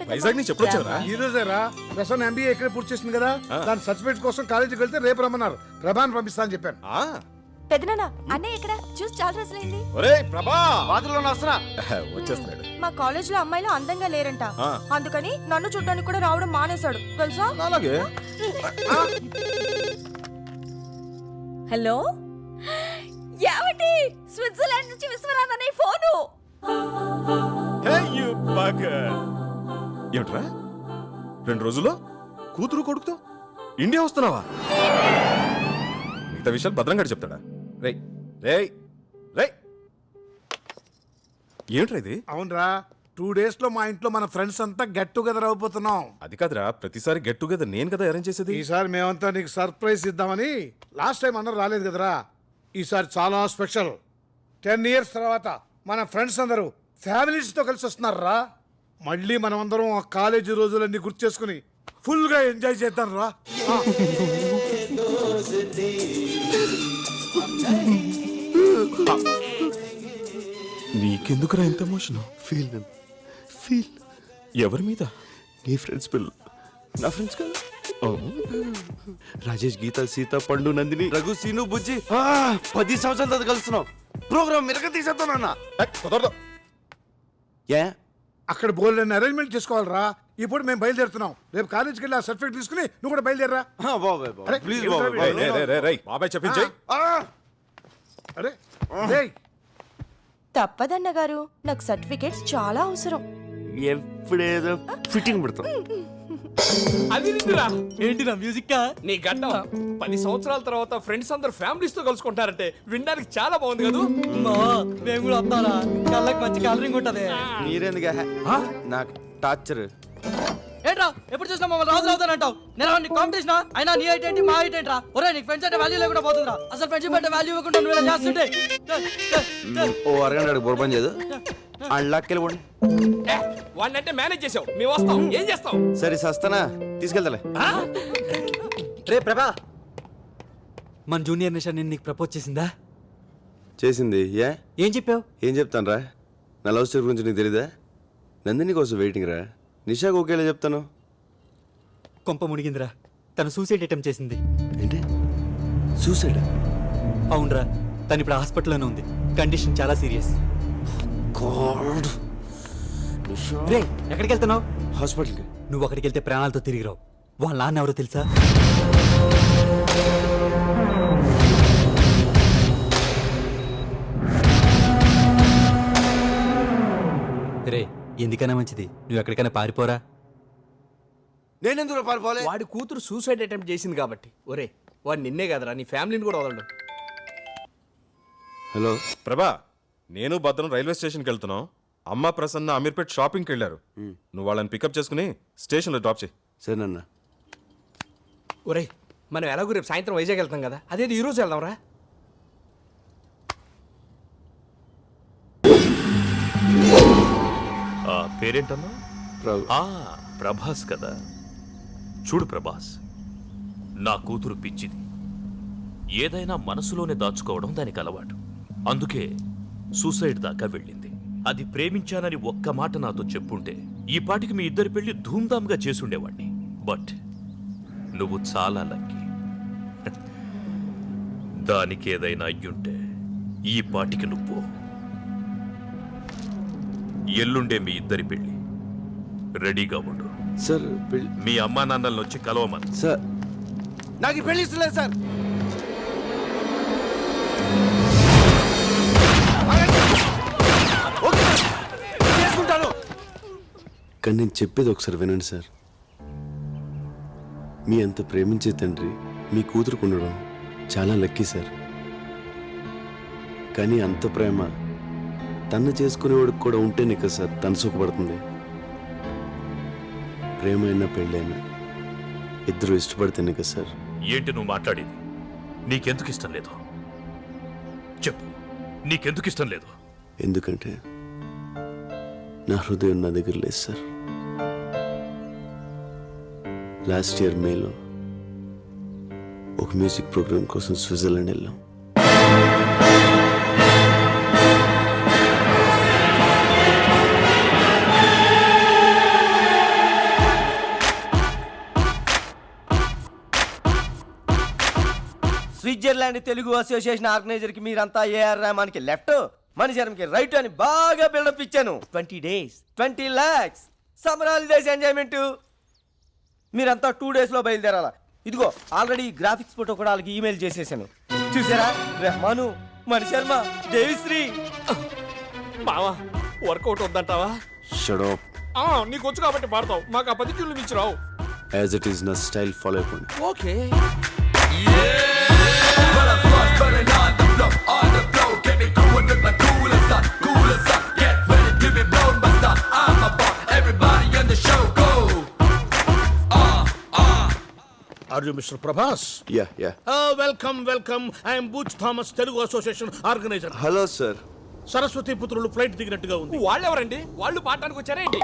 వైజాగ్ నుంచి ఎప్పుడు వచ్చారా? ఈ రోజేరా. ప్రసన్న MBA ఇక్కడ పూర్తి చేసింది కదా, దాని సర్టిఫికేట్ కోసం కాలేజీకి వెళ్తే రేపు రమ్మన్నారు. ప్రభాని పంపిస్తా అని చెప్పాను. పెదనాన్న అన్నయ్య ఇక్కడ చూసి చాలా రోజులైంది. ఒరేయ్ ప్రభా, వాదుల్లోనే వస్తున్నా. వచ్చేస్తున్నాడు. మా కాలేజ్ లో అమ్మాయిలు అందంగా లేరంట, అందుకని నన్ను చూడడానికి కూడా రావడం మానేశాడు తెలుసా. అలాగే. హలో, ఏమిటి స్విట్జర్లాండ్ నుంచి విశ్వనాథ్ అనే ఫోను? ఏమిట్రా 2 రోజుల్లో కూతురు కొడుకుతో ఇండియా వస్తున్నావా? మిగతా విషయాలు భద్రంగా చెప్తాడా? రేయ్ రేయ్ రేయ్, ఏమిట్రా ఇది? అవునరా, 2 days లో మా ఇంట్లో మన ఫ్రెండ్స్ అంతా గెట్ టుగెదర్ అయిపోతున్నాం. అది కాదురా, ప్రతిసారి గెట్ టుగెదర్ నేను కదా అరేంజ్ చేసేది. ఈసారి మేమంతా నీకు సర్ప్రైజ్ ఇద్దామని. లాస్ట్ టైం అందరూ రాలేదు కదరా, ఈసారి చాలా స్పెషల్. 10 years తర్వాత మన ఫ్రెండ్స్ అందరూ ఫ్యామిలీస్ తో కలిసి వస్తున్నారా. మళ్ళీ మనం అందరం ఆ కాలేజీ రోజులన్నీ గుర్తు చేసుకుని ఫుల్ గా ఎంజాయ్ చేద్దాం రా. నీకెందుకురా ఇంత ఎమోషన్? ఫీల్ ఎవరి మీద? నీ ఫ్రెండ్స్ పిల్లలు. నా ఫ్రెండ్స్ కదా, రాజేష్, గీత, సీత, పండు, నందిని, రఘు, సీను, బుజ్జి. 10 సంవత్సరాల తర్వాత కలుస్తున్నాం. ప్రోగ్రామ్ మిరక తీసేస్తానన్నా. కుదరదు. ఏ అక్కడ బోల్డ్ అరేంజ్మెంట్ చేసుకోవాలరా. ఇప్పుడు మేము బయలుదేరుతున్నాం. రేపు కాలేజీకి వెళ్ళి ఆ సర్టిఫికేట్ తీసుకుని నువ్వు కూడా బయలుదేరరా. అరే, ప్లీజ్ ఏంట్రా బాబాయ్. వీడు? బాబాయ్ చెప్పించాయి. అరే రేయ్, తప్పదన్న గారు, నాకు సర్టిఫికేట్స్ చాలా అవసరం. ఎప్పుడేదో ఫిట్టింగ్ పెడతాం. అది నిందిరా. ఏంటిరా మ్యూజిక్? నీ గడ్డం 10 సంవత్సరాల తర్వాత ఫ్రెండ్స్ అందరు ఫ్యామిలీస్ తో కలుసుకుంటారంటే వినడానికి చాలా బాగుంది కదా. మేము కూడా వస్తారా? కళ్ళకి మంచి కలరింగ్ ఉంటది. మీరెందుకు నాకు టార్చర్? ఏంట్రా ఎప్పుడు చూసినా మమ్మల్ని రాజు అవుతానంటావు? నేను కాంపిటీషన్ అయినా నీ హైట్ ఏంటి, మా హైట్ ఏంట్రా? ఒరే, నీకు ఫ్రెండ్స్ అంటే వాల్యూ లేకుండా పోతుందిరా. అసలు ఫ్రెండ్షిప్ అంటే వాల్యూ ఇవ్వకుండా నువ్వు ఇలా చేస్తుంటే ఓ అరగంట బొరపని చేయదు. అళ్ళకెళ్ళిపోండి. వాడినంటే మేనేజ్ చేసావు, మేము వస్తాం. ఏం చేస్తాం? సరే సస్తానా, తీసుకెళ్తాలే. రే ప్రభా, మన జూనియర్ నిషా నేను నీకు ప్రపోజ్ చేసిందా? చేసింది. ఏం చెప్పావు? ఏం చెప్తాను రా? నా లవ్ స్టోరీ గురించి నీకు తెలీదా? నందిని కోసం వెయిటింగ్ రా. నిషాకు ఓకేలా చెప్తాను. కొంప మునిగిందిరా, తను సూసైడ్ అటెంప్ట్ చేసింది. ఏంటి సూసైడ్? అవునరా, తను ఇప్పుడు హాస్పిటల్లోనే ఉంది. కండిషన్ చాలా సీరియస్. రే, ఎక్కడికి వెళ్తున్నావు? హాస్పిటల్కి. నువ్వు అక్కడికి వెళ్తే ప్రాణాలతో తిరిగి రావు. వాళ్ళ నాన్న ఎవరో తెలుసా? రే, ఎందుకైనా మంచిది నువ్వు ఎక్కడికైనా పారిపోరా. నేనెందుకు పారిపోలే? వాడి కూతురు సూసైడ్ అటెంప్ట్ చేసింది కాబట్టి. ఒరే, వాడు నిన్నే కదరా, నీ ఫ్యామిలీని కూడా వదలడు. హలో ప్రభా, నేను భద్రం రైల్వే స్టేషన్కి వెళ్తున్నాం. అమ్మ ప్రసన్న అమీర్పేట్ షాపింగ్కి వెళ్ళారు. నువ్వు వాళ్ళని పికప్ చేసుకుని స్టేషన్లో డ్రాప్ చేయి. సరేనన్నా. ఒరే, మనం ఎలాగో రేపు సాయంత్రం వైజాగ్ వెళ్తాం కదా, అదేది ఈ రోజు వెళ్దాంరా. పేరేంటన్నా? ప్రభు. ప్రభాస్ కదా. చూడు ప్రభాస్, నా కూతురు పిచ్చిది. ఏదైనా మనసులోనే దాచుకోవడం దానికి అలవాటు. అందుకే సూసైడ్ దాకా వెళ్ళింది. అది ప్రేమించానని ఒక్క మాట నాతో చెప్పుంటే ఈ పాటికి మీ ఇద్దరి పెళ్లి ధూమ్ధామ్గా చేసుండేవాణ్ణి. బట్ నువ్వు చాలా లక్కీ. దానికి ఏదైనా అయ్యుంటే ఈ పాటికి నువ్వు. ఎల్లుండే మీ ఇద్దరి పెళ్లి. రెడీగా ఉండు. సార్ మీ అమ్మా నాన్నలను వచ్చి కలవమని. సార్ నాకు పెళ్లి ఇస్తలేదు సార్. చేసుకుంటాను. కానీ నేను చెప్పేది ఒకసారి వినండి సార్. మీ అంత ప్రేమించే తండ్రి మీ కూతురుకు ఉండడం చాలా లక్కీ సార్. కానీ అంత ప్రేమ తను చేసుకునేవాడికి కూడా ఉంటేనే కదా సార్ తను సుఖపడుతుంది. ప్రేమ అయినా పెళ్ళైనా ఇద్దరు ఇష్టపడితేనే కదా సార్. ఏంటి నువ్వు మాట్లాడేది? నీకెందుకు ఇష్టం లేదు చెప్పు. నీకెందుకు ఇష్టం లేదు? ఎందుకంటే నా హృదయం నా దగ్గర లేదు సార్. లాస్ట్ ఇయర్ మేలో ఒక మ్యూజిక్ ప్రోగ్రామ్ కోసం స్విట్జర్లాండ్ వెళ్ళాం. స్విట్జర్లాండ్ తెలుగు అసోసియేషన్ ఆర్గనైజర్ కి మీరంతా ఏఆర్ రెహమాన్కి లెఫ్ట్ మణిశర్మకి రైట్ అని బాగా బిల్డప్ ఇచ్చాను. 20 days 20 lakhs summer holidays enjoyment. మీరంతా 2 days లో బయలుదేరాలా. ఇదిగో ఆల్రెడీ గ్రాఫిక్స్ ఫోటో కూడా వాళ్ళకి ఈమెయిల్ చేసేసాను. చూసారా, రెహమాను, మణిశర్మ, దేవిశ్రీ. మావా వర్కౌట్ వద్దంటావా? Shut up. నీకు వచ్చు కాబట్టి పాడతావు, మాకు ఆ 10 ట్యూన్లు మించి రావు. యాజ్ ఇట్ ఈస్ నా స్టైల్ ఫాలో అయిపోండి. Okay. Are you mister Prabhas? Yeah. Welcome welcome. I'm Booch Thomas, Telugu association organiser. Hello sir. Saraswati పుత్రులు ఫ్లైట్ దిగినట్టుగా ఉంది. వాళ్ళెవరండి? వాళ్ళు పాడటానికి వచ్చారేంటి?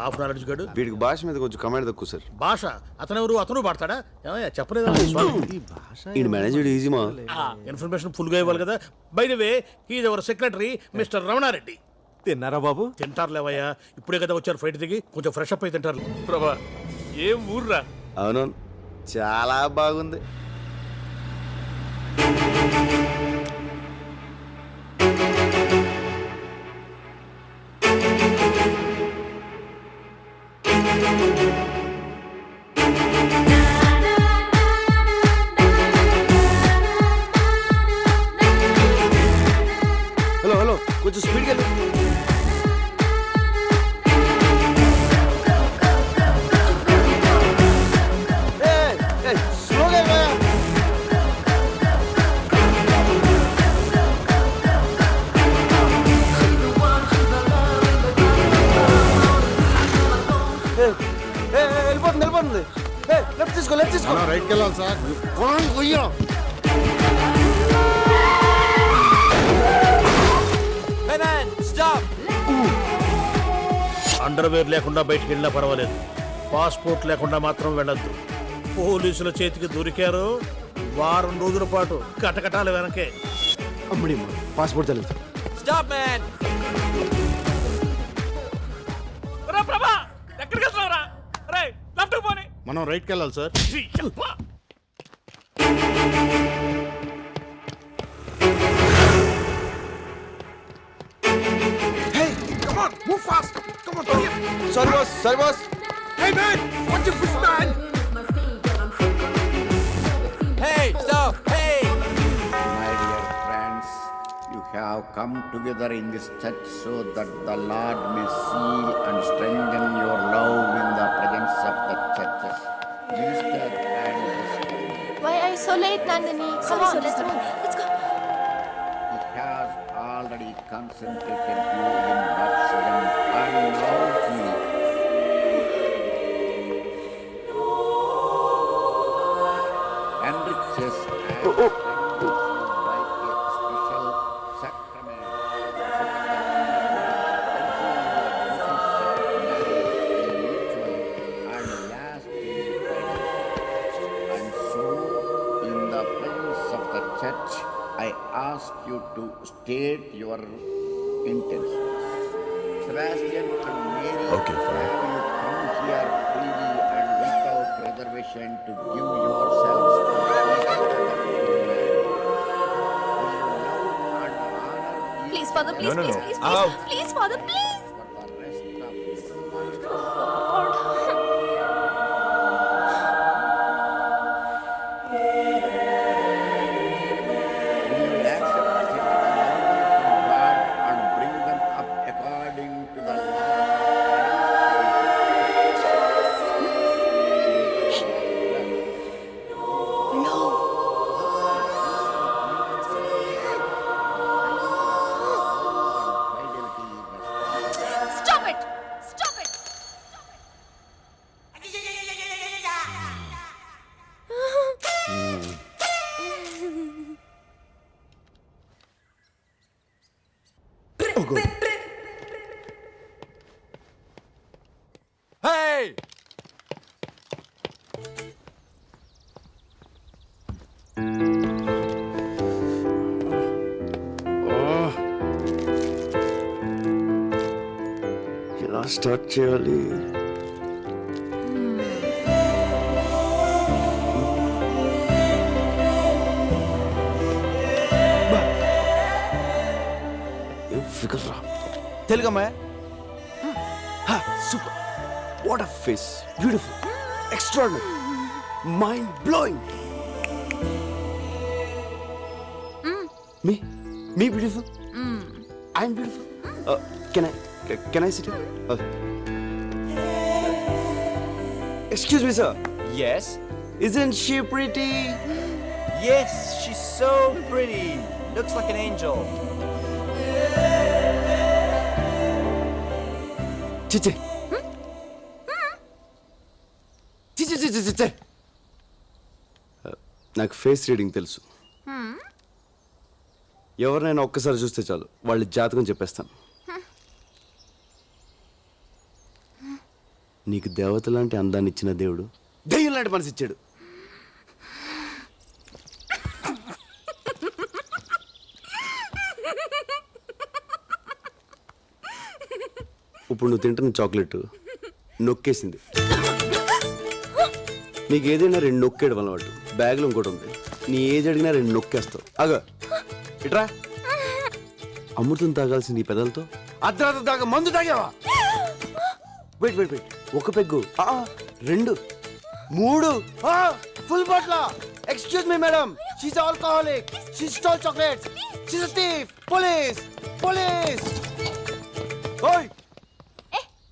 హాఫ్ నాలెడ్జ్ గడు. వీడికి భాష మీద కొంచెం కమాండ్ తక్కువ సార్. భాష అతనెవరు? అతను పాడతాడా? ఏమయ్యా చెప్పలేదా? ఈ మేనేజర్ ఈజీ మా. ఇన్ఫర్మేషన్ ఫుల్ గా ఇవ్వాలి కదా. By the way, he's our secretary mister Ramanareddy. తిన్నారా బాబు? తింటారు లేవయ్యా, ఇప్పుడే కదా వచ్చారు ఫ్లైట్ దిగి, కొంచెం ఫ్రెష్ అప్ అయి తింటారు. ప్రభా ఏం ఊర్రా? అవునవును, చాలా బాగుంది. హలో కొంచెం స్పీడ్గా స్లోగా. వెళ్ళిపోతుంది. లెఫ్ట్ తీసుకో. రైట్కి వెళ్ళాలి సార్. అండర్వేర్ లేకుండా బయటికి వెళ్ళినా పర్వాలేదు, పాస్పోర్ట్ లేకుండా మాత్రం వెళ్ళొద్దు. పోలీసుల చేతికి దొరికారు, వారం రోజుల పాటు కటకటాలు వెనకే. అమ్మడి పాస్పోర్ట్ తెలియదు. Stop man. రా ప్రభా, ఎక్కడికి వెళ్తున్నావురా? రే లెఫ్ట్ పోనీ. మనం రైట్కి వెళ్ళాలి sir. Sorry boss. Hey man, what's your push man? Hey, stop. Hey. My dear friends, you have come together in this church so that the Lord may seal and strengthen your love in the presence of the churches. Minister and Sister. Why are you so late, Nandini? Come on, let's go. He has already concentrated you in baptism and now he enriches and strengthens you by a special sacrament. And lasting friendship. And so, in the presence of the church, I ask you to state your intentions. Sebastian and Mary, Okay, fine. have you come here freely and without reservation to give yourselves to each other? Will you love and honor each Please, Father, please, No. please, please, Ow. please. Please, Father, please. for the rest of your life? Will you accept children from God and bring them up according to the law? Stop it! Stop it! Hey! ఎలా start చేయాలి? తెలుగు అమ్మాయి super what a face beautiful extraordinary mind blowing me beautiful I'm beautiful can I SIT excuse me sir Yes. isn't she pretty Yes, she's so pretty. Looks like an angel. చిచ్చే చిచ్చే నాకు face reading తెలుసు ఎవరినైనా ఒక్కసారి చూస్తే చాలు వాళ్ళ జాతకం చెప్పేస్తాను నీకు దేవత లాంటి అందాన్ని ఇచ్చిన దేవుడు దెయ్యం లాంటి మనసు ఇచ్చాడు ఇప్పుడు నువ్వు తింటున్న చాక్లెట్ నొక్కేసింది నీకు ఏదైనా రెండు నొక్కేయడం అలవాటు బ్యాగ్లో ఇంకోటి ఉంది నీ ఏజ్ అడిగినా రెండు నొక్కేస్తావు అగ ఇట్రా అమృతం తాగాల్సింది ఈ పెదలతో అర్ధరాత్రి దాకా మందు తాగావా వెయిట్ వెయిట్ వెయిట్ ఒక పెగ్గు రెండు మూడు ఫుల్ బాట్ల excuse me madam she's alcoholic she stole chocolates she's a thief police police ఓయ్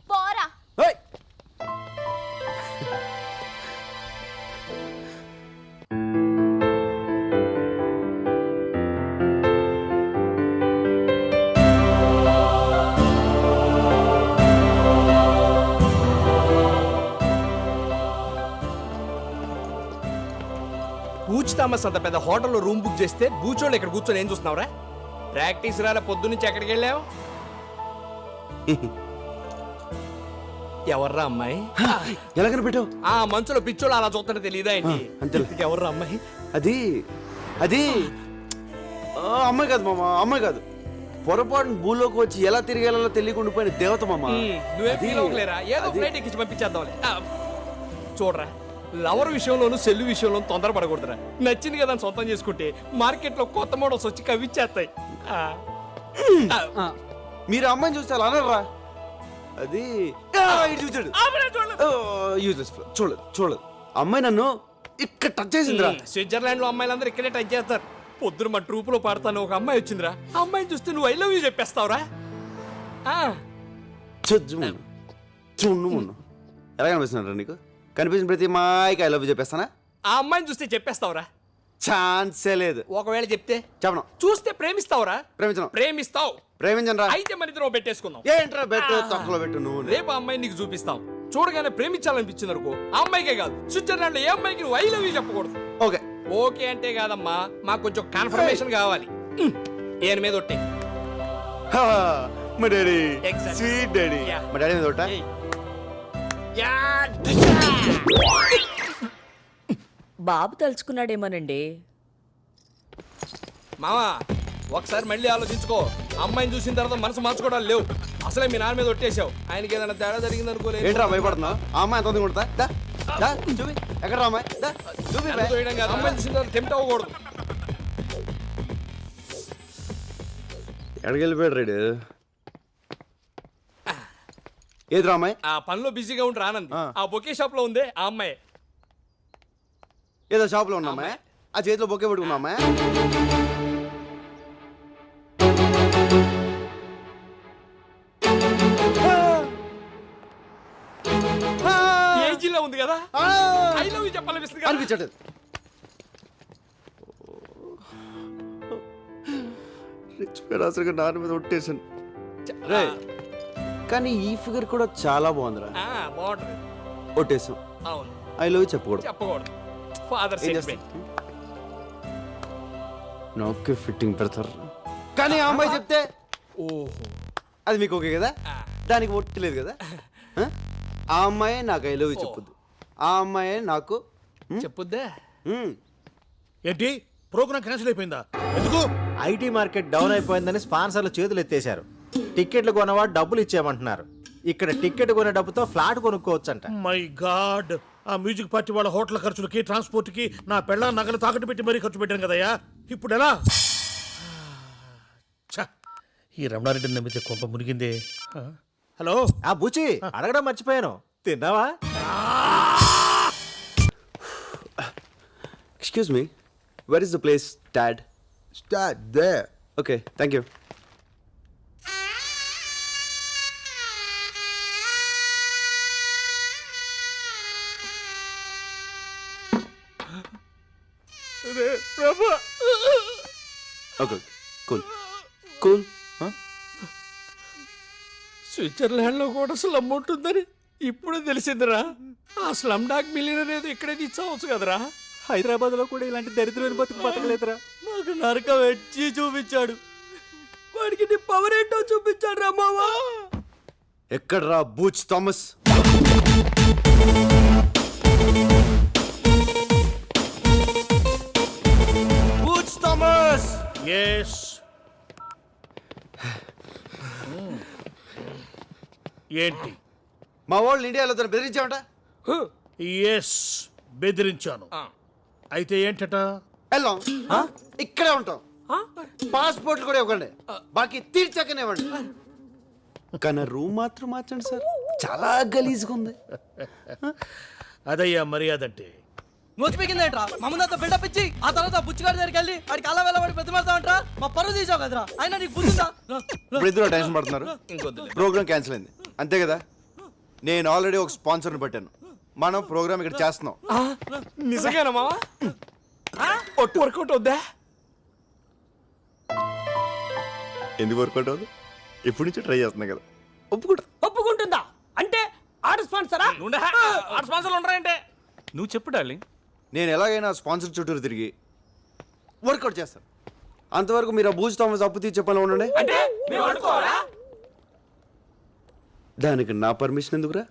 పోరా ఓయ్ పూచి థామస్ అంత పెద్ద హోటల్లో రూమ్ బుక్ చేస్తే బూచోళ్ళు ఇక్కడ కూర్చొని ఏం చూస్తున్నావురా? ప్రాక్టీస్ రాలే పొద్దు నుంచి ఎక్కడికి వెళ్ళావు? ఎవర్రా అమ్మాయి? ఎలా కనిపెట్టావు ఆ మంచులో పిచ్చోళ్ళు అలా చూస్తుంటే తెలియదా ఏంటి? అంతే ఎవర్రా అమ్మాయి? అది అది అమ్మాయి కాదు మామ అమ్మాయి కాదు పొరపాటున భూలోకి వచ్చి ఎలా తిరిగేలా తెలియకుండా పోయిన దేవత మామ నువ్వే అది- ఫీల్ అవ్వలేరా? ఏదో అది- ఫ్లైట్ ఎక్కించి పంపించేద్దాంలే. చూడరా, లవర్ విషయంలోనూ సెల్లు విషయంలోనూ తొందరపడకూడదురా. నచ్చింది కదా అని సొంతం చేసుకుంటే మార్కెట్లో కొత్త మోడల్స్ వచ్చి కవిచ్చేస్తాయి. మీరు అమ్మాయిని చూస్తే అలా అనరా అది ఇటు చూచాడు యూజ్లెస్ చూడలేదు చూడలేదు అమ్మాయి నన్ను ఇక్కడ టచ్ చేసిందిరా స్విట్జర్లాండ్ లో అమ్మాయిలందరూ ఇక్కడే టచ్ చేస్తారు. పొద్దున మా ట్రూప్ లో పాడతాను ఒక అమ్మాయి వచ్చిందిరా. ఆ అమ్మాయిని చూస్తే నువ్వు ఐ లవ్ యూ చెప్పేస్తావురా. చూడు మొన్న ఎలా కనిపిస్తున్నారా నీకు కనిపించిన ప్రతి మాయకి ఐ లవ్ చెప్పేస్తానా ఆ అమ్మాయిని చూస్తే చెప్పేస్తావురా? ఛాన్సే లేదు ఒకవేళ చెప్తే చెప్పను చూస్తే ప్రేమిస్తావురా? ప్రేమించను ప్రేమిస్తావు. ప్రేమించను రా అయితే మన ఇద్దరం పెట్టేసుకుందాం. ఏంట్రా బెట్టు తక్కువ పెట్టు నువ్వు రేపు ఆ అమ్మాయిని నీకు చూపిస్తాం. చూడగానే ప్రేమించాలనిపించింది అనుకో, ఆ అమ్మాయికే కాదు స్విట్జర్లాండ్ లో ఏ అమ్మాయికి నువ్వు ఐ లవ్ యూ చెప్పకూడదు. ఓకే ఓకే అంటే కాదమ్మా, మాకు కొంచెం కన్ఫర్మేషన్ కావాలి. ఏని మీద ఒట్టే. మా daddy Exactly. Sweet daddy Yeah. మా డాడీ మీద ఒకటా ఏయ్. యా, దిశా. బాబు తలుచుకున్నాడేమోనండి. మామా ఒకసారి మళ్ళీ ఆలోచించుకో. అమ్మాయిని చూసిన తర్వాత మనసు మార్చుకోవడాలు లేవు. అసలే మీ నాన్న మీద ఒట్టేశావు. ఆయనకి ఏదైనా తేడా జరిగింది అనుకోలేదు. ఏంట్రా భయపడుతున్నా ఆ అమ్మాయి ఎంత కొడతా చూపి ఎక్కడ అమ్మాయి దా, చూపి బే. అమ్మాయిని చూసిన తర్వాత టెంప్ట్ అవ్వకూడదు. ఎక్కడికి వెళ్ళిపోయాడు రేడు ఏదిరా అమ్మాయి ఆ పనిలో బిజీగా ఉంటే ఆనంద్ ఆ. ఆ బొకే షాప్ లో ఉంది ఆ అమ్మాయి. ఏదో షాప్ లో ఉన్నా అమ్మాయి ఆ చేతిలో బొకే పెట్టుకున్నా అమ్మాయి ఏజీలో ఉంది కదా, ఐ లవ్ యూ చెప్పాలనిపిస్తుంది కదా. అనిపించట్లేదు అసలు నాన్న మీద ఒట్టేసాను రే కానీ ఈ ఫిగర్ కూడా చాలా బాగుందిరా ఆ, బాగుంటది. ఒట్టేసాం అవును, ఐ లవ్ చెప్పకూడదు చెప్పకూడదు. ఫాదర్ ఏం సెంటిమెంట్. నాకు ఫిట్టింగ్ పెడతారు కానీ ఆ అమ్మాయి చెప్తే ఓహో, అది మీకు ఓకే కదా ఆ. దానికి ఒట్టలేదు కదా ఆ? ఆ అమ్మాయే నాకు ఐ లవ్ చెప్పొద్దు ఆ అమ్మాయే నాకు చెప్పుద్దా? ఏంటి ప్రోగ్రామ్ క్యాన్సిల్ అయిపోయిందా? ఎందుకు? ఐటీ మార్కెట్ డౌన్ అయిపోయిందని స్పాన్సర్లు చేతులు ఎత్తేశారు. టిక్కెట్లు కొన్నవాడు డబ్బులు ఇచ్చేయమంటున్నారు. ఇక్కడ టిక్కెట్ కొనే డబ్బుతో ఫ్లాట్ కొనుక్కోవచ్చంట. మై గాడ్, ఆ మ్యూజిక్ పార్టీ వాళ్ళ హోటల్ ఖర్చులకి ట్రాన్స్పోర్ట్ కి నా పెళ్ళ నగలు తాకట్టు పెట్టి మరీ ఖర్చు పెట్టాను కదయ్యా. ఇప్పుడు ఎలా? ఛ, ఈ రమణారెడ్డిని నమ్మితే కొంప మునిగిందే. హలో, ఆ బుచి అడగడం మర్చిపోయాను, తిన్నావా? Excuse me, where is the place dad? Start they. Okay, thank you. Okay, cool cool. Switzerland లో కూడా స్లమ్ ఉంటుందని ఇప్పుడే తెలిసిందిరా. ఆ స్లమ్ డాగ్ మిలియనర్ ఏదో ఇక్కడే తీసుకోవచ్చు కదరా. హైదరాబాద్ లో కూడా ఇలాంటి దరిద్రమైన బతుకు బతకలేదురా. మాకు నరకం వచ్చి చూపించాడు, వాడికి నీ పవర్ ఏంటో చూపించాడు రా మావా. ఎక్కడ్రా Booch Thomas? Booch Thomas. Yes. ఏంటి? మా వాళ్ళు ఇండియాలో తను బెదిరించామంట. ఎస్, బెదిరించాను. అయితే ఏంటట? వెళ్దాం, ఇక్కడే ఉంటాం. పాస్పోర్ట్లు కూడా ఇవ్వండి, బాకీ తీర్చాకనే ఇవ్వండి. కానీ రూమ్ మాత్రం మార్చండి సార్, చాలా గలీజ్గా ఉంది. అదయ్యా మర్యాద అంటే. నోచిపోయిందేంట్రా మా ముందంతా బిల్డప్ ఇచ్చి ఆ తర్వాత బుచ్చిగాడి దగ్గరికి వెళ్ళి వాడికి అలా వెళ్ళబడి ప్రతిమాడతావంట్రా. మా పరువు తీసావు కదరా, అయినా నీకు బుద్ధిందా? ఇప్పుడు ఇద్దరు టెన్షన్ పడుతున్నారు. ప్రోగ్రామ్ క్యాన్సిల్ అయింది అంతే కదా. నేను ఆల్రెడీ ఒక స్పాన్సర్ని పెట్టాను, మనం ప్రోగ్రామ్ ఇక్కడ చేస్తున్నాం. నిజంగానా మావా? వర్కౌట్ అవుద్దా? ఎందుకు వర్కౌట్ అవ్వదు? ఎప్పటి నుంచో ట్రై చేస్తున్నా కదా, ఒప్పుకుంటుందా అంటే ఆర్ట్ స్పాన్సరా? ఆర్ట్ స్పాన్సర్లు ఉండరంటే నువ్వు చెప్పు డార్లింగ్. నేను ఎలాగైనా స్పాన్సర్ చుట్టూరు తిరిగి వర్కౌట్ చేస్తాను. అంతవరకు మీరు ఆ బూజ్ థామస్ అప్పు తీర్చే పనిలో ఉండండి. అంటే మేము అనుకోవాలా? దానికి నా పర్మిషన్ ఎందుకురా?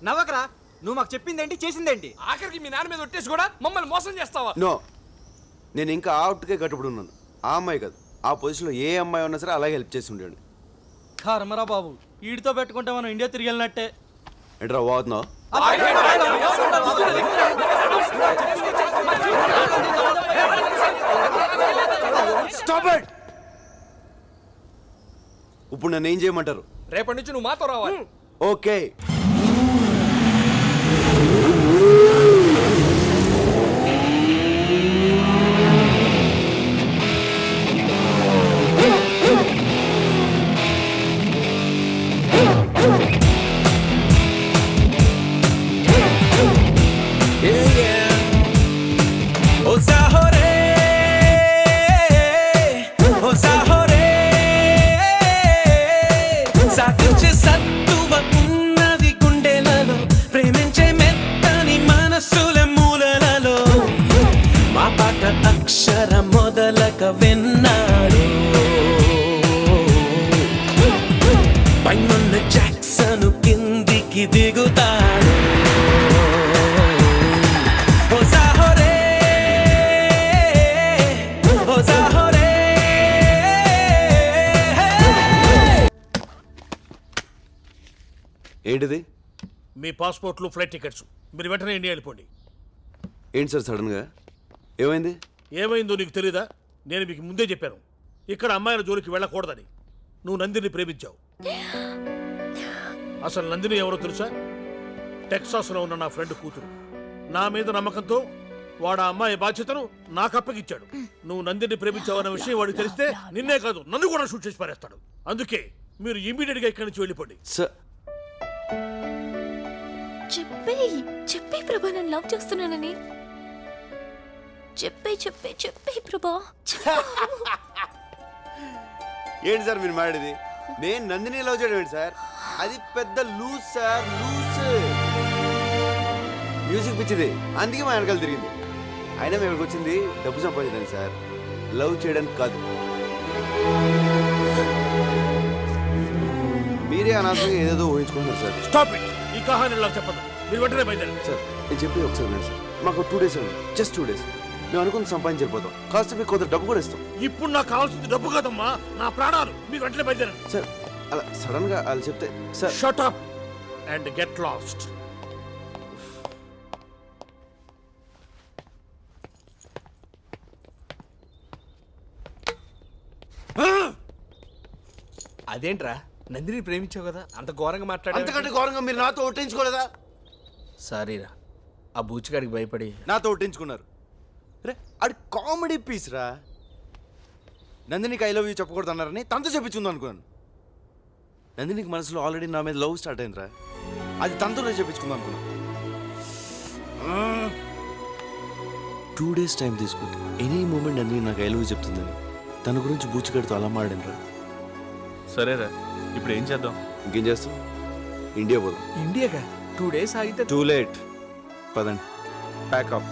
నవ్వకరా, నువ్వు మాకు చెప్పిందేంటి చేసిందేంటి? ఆఖరికి మీ నాన్న మీద ఒట్టేసి కూడా మమ్మల్ని మోసం చేస్తావా? నో, నేను ఇంకా అవుట్కే కట్టుబడి ఉన్నాను. ఆ అమ్మాయి కాదు, ఆ పొజిషన్లో ఏ అమ్మాయి ఉన్నా సరే అలాగే హెల్ప్ చేసి ఉండేవాడిని. కర్మరా బాబు, వీడితో పెట్టుకుంటే మనం ఇండియా తిరిగి వెళ్ళినట్టే. ఏంట్రా పోతున్నావు? ఇప్పుడు నన్ను ఏం చేయమంటారు? రేపటి నుంచి నువ్వు మాతో రావాలి. ఓకే. అక్షర మొదలక విన్నాడు పైనున్న జాక్సన్ కిందికి దిగుతాడు. ఏంటిది? మీ పాస్పోర్ట్లు, ఫ్లైట్ టికెట్స్. మీరు వెంటనే ఇండియా వెళ్ళిపోండి. ఏంటి సార్ సడన్గా ఏమైంది? ఏమైందో నీకు తెలీదా? నేను మీకు ముందే చెప్పాను, ఇక్కడ అమ్మాయిల జోలికి వెళ్ళకూడదని. నువ్వు నందిని ప్రేమించావు. అసలు నందిని ఎవరో తెలుసా? టెక్సాస్లో ఉన్న నా ఫ్రెండ్ కూతురు. నా మీద నమ్మకంతో వాడు ఆ అమ్మాయి బాధ్యతను నాకు అప్పగిచ్చాడు. నువ్వు నందిని ప్రేమించావన్న విషయం వాడికి తెలిస్తే నిన్నే కాదు నన్ను కూడా షూట్ చేసి పారేస్తాడు. అందుకే మీరు ఇమీడియట్ గా ఇక్కడి నుంచి వెళ్ళిపోండి. సార్ చెప్పే ప్రభా నన్ను లవ్ చేస్తున్నానని. చెప్పే ప్రభా. ఏంటి సార్ మీరు మాట్లాడేది? నేను నందిని లవ్ చేయడం ఏంటి సార్? అది పెద్ద లూజ్ సార్, లూజ్. మ్యూజిక్ పిచ్చిది, అందుకే మా వెనకాల తిరిగింది. అయినా మేము ఇక్కడికి వచ్చింది డబ్బు సంపాదించడానికి సార్, లవ్ చేయడానికి కాదు. మీరే అనవసరంగా ఏదేదో ఊహించుకుంటున్నారు సార్. Stop it. ఈ కహాని నాకు చెప్పదు. మీరు వెంటనే బయలుదేరండి. సార్ నేను చెప్పి ఒకసారి వినండి సార్. మాకు 2 days ఉంది, జస్ట్ 2 days. మేము అనుకుని సంపాదించకపోతాం, కాస్త మీకు కొంత డబ్బు కూడా ఇస్తాం. ఇప్పుడు నాకు కావాల్సింది డబ్బు కాదమ్మా, నా ప్రాణాలు. మీరు వెంటనే బయలుదేరండి. సార్ అలా సడన్ గా వాళ్ళు చెప్తే sir. Shut up and get lost. అదేంట్రా, నందిని ప్రేమించావు కదా, అంత ఘోరంగా మాట్లాడా? అంతకంటే ఘోరంగా మీరు నాతో ఒట్టించుకోలేదా? సారీరా, ఆ బూచిగాడికి భయపడి నాతో ఒట్టించుకున్నారు. రే అది కామెడీ పీస్ రా. నందినికి ఐ లవ్ యూ చెప్పకూడదు అన్నారని తనతో చెప్పించుంది అనుకున్నాను. నందినికి మనసులో ఆల్రెడీ నా మీద లవ్ స్టార్ట్ అయిందిరా, అది తనతో చెప్పించుకుందాం అనుకున్నాను. 2 days టైం తీసుకుంటే ఎనీ మూమెంట్ నందిని నాకు ఐ లవ్ యూ చెప్తుందని తన గురించి బూచిగాడితో అలా మాడిందిరా. సరేరా, ఇప్పుడు ఏం చేద్దాం? ఇంకేం చేస్తాం, ఇండియా పోదాం. ఇండియాగా 2 days ఆగితే టూ లేట్. పదండి, ప్యాక్ అప్.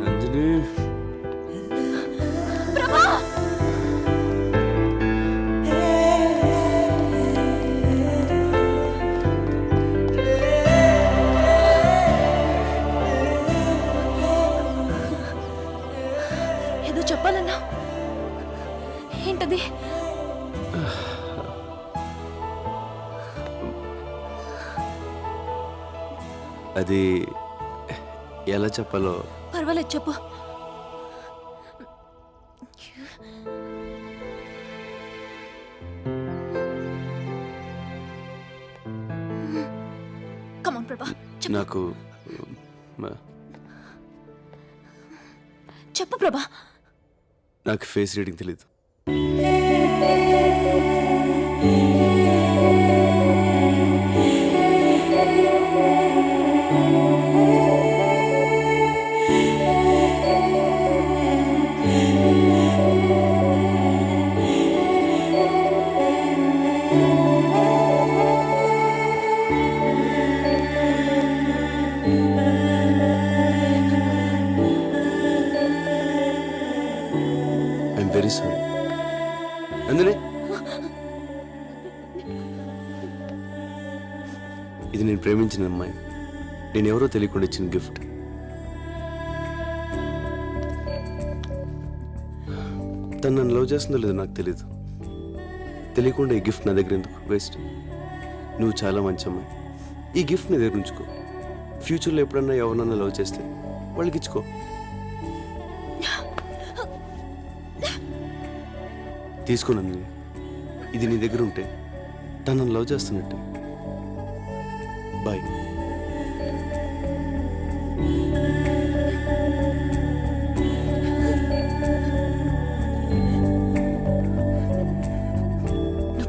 నందిని ఏదో చెప్పాలన్నా, ఏంటది? అది ఎలా చెప్పాలో. పర్వాలేదు చెప్పు. కమాన్ ప్రభా, నాకు చెప్పు ప్రభా. నాకు ఫేస్ రీడింగ్ తెలీదు. I'm very sorry. నందిని, ఇది నేను ప్రేమించిన అమ్మాయి, నేను ఎవరో తెలియకుండా ఇచ్చిన గిఫ్ట్. తను నన్ను లవ్ చేస్తుందో లేదో నాకు తెలీదు. తెలియకుండా ఈ గిఫ్ట్ నా దగ్గర ఎందుకు వేస్ట్? నువ్వు చాలా మంచి అమ్మాయి, ఈ గిఫ్ట్ నీ దగ్గర ఉంచుకో. ఫ్యూచర్లో ఎప్పుడన్నా ఎవరన్నా లవ్ చేస్తే వాళ్ళకి ఇచ్చుకో. తీసుకో నందిని, ఇది నీ దగ్గర ఉంటే తను నన్ను లవ్ చేస్తున్నట్టే. బాయ్.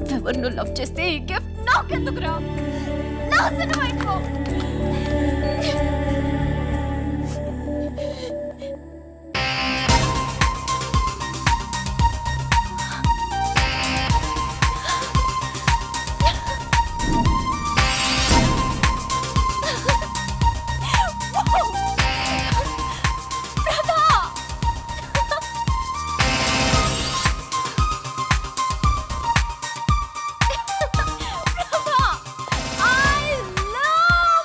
నువ్వెవరినో లవ్ చేస్తే ఈ గిఫ్ట్ నాకెందుకురా? నాశనం అయిపో. I love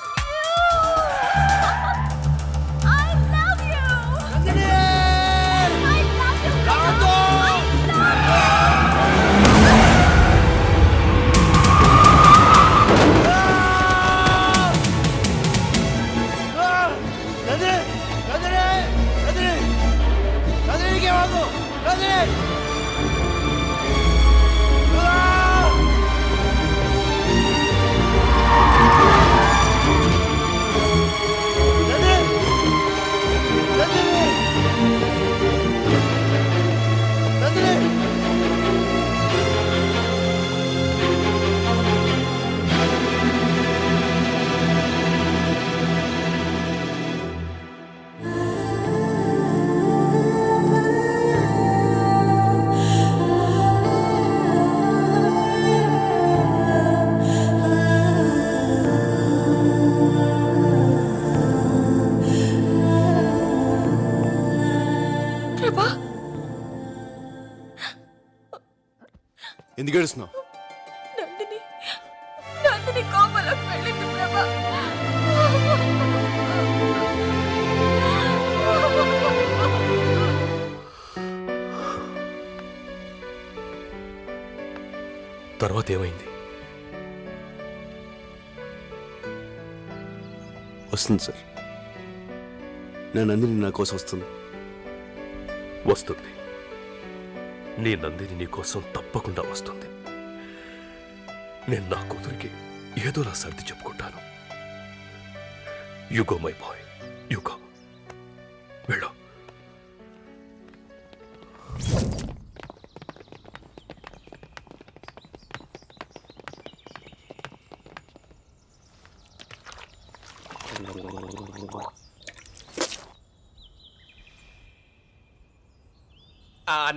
ఎందుకు ఏడుస్తున్నావు? నందిని కోమలకు వెళ్ళింది ప్రభా. తర్వాత ఏమైంది? వస్తుంది సార్, నా నందిని నా కోసం వస్తుంది. వస్తుంది. నీ నందిని నీ కోసం తప్పకుండా వస్తుంది. నేను నా కూతురికి ఏదోలా సర్ది చెప్పుకుంటాను. యుగో మై బాయ్, యుగో. వెళ్ళు.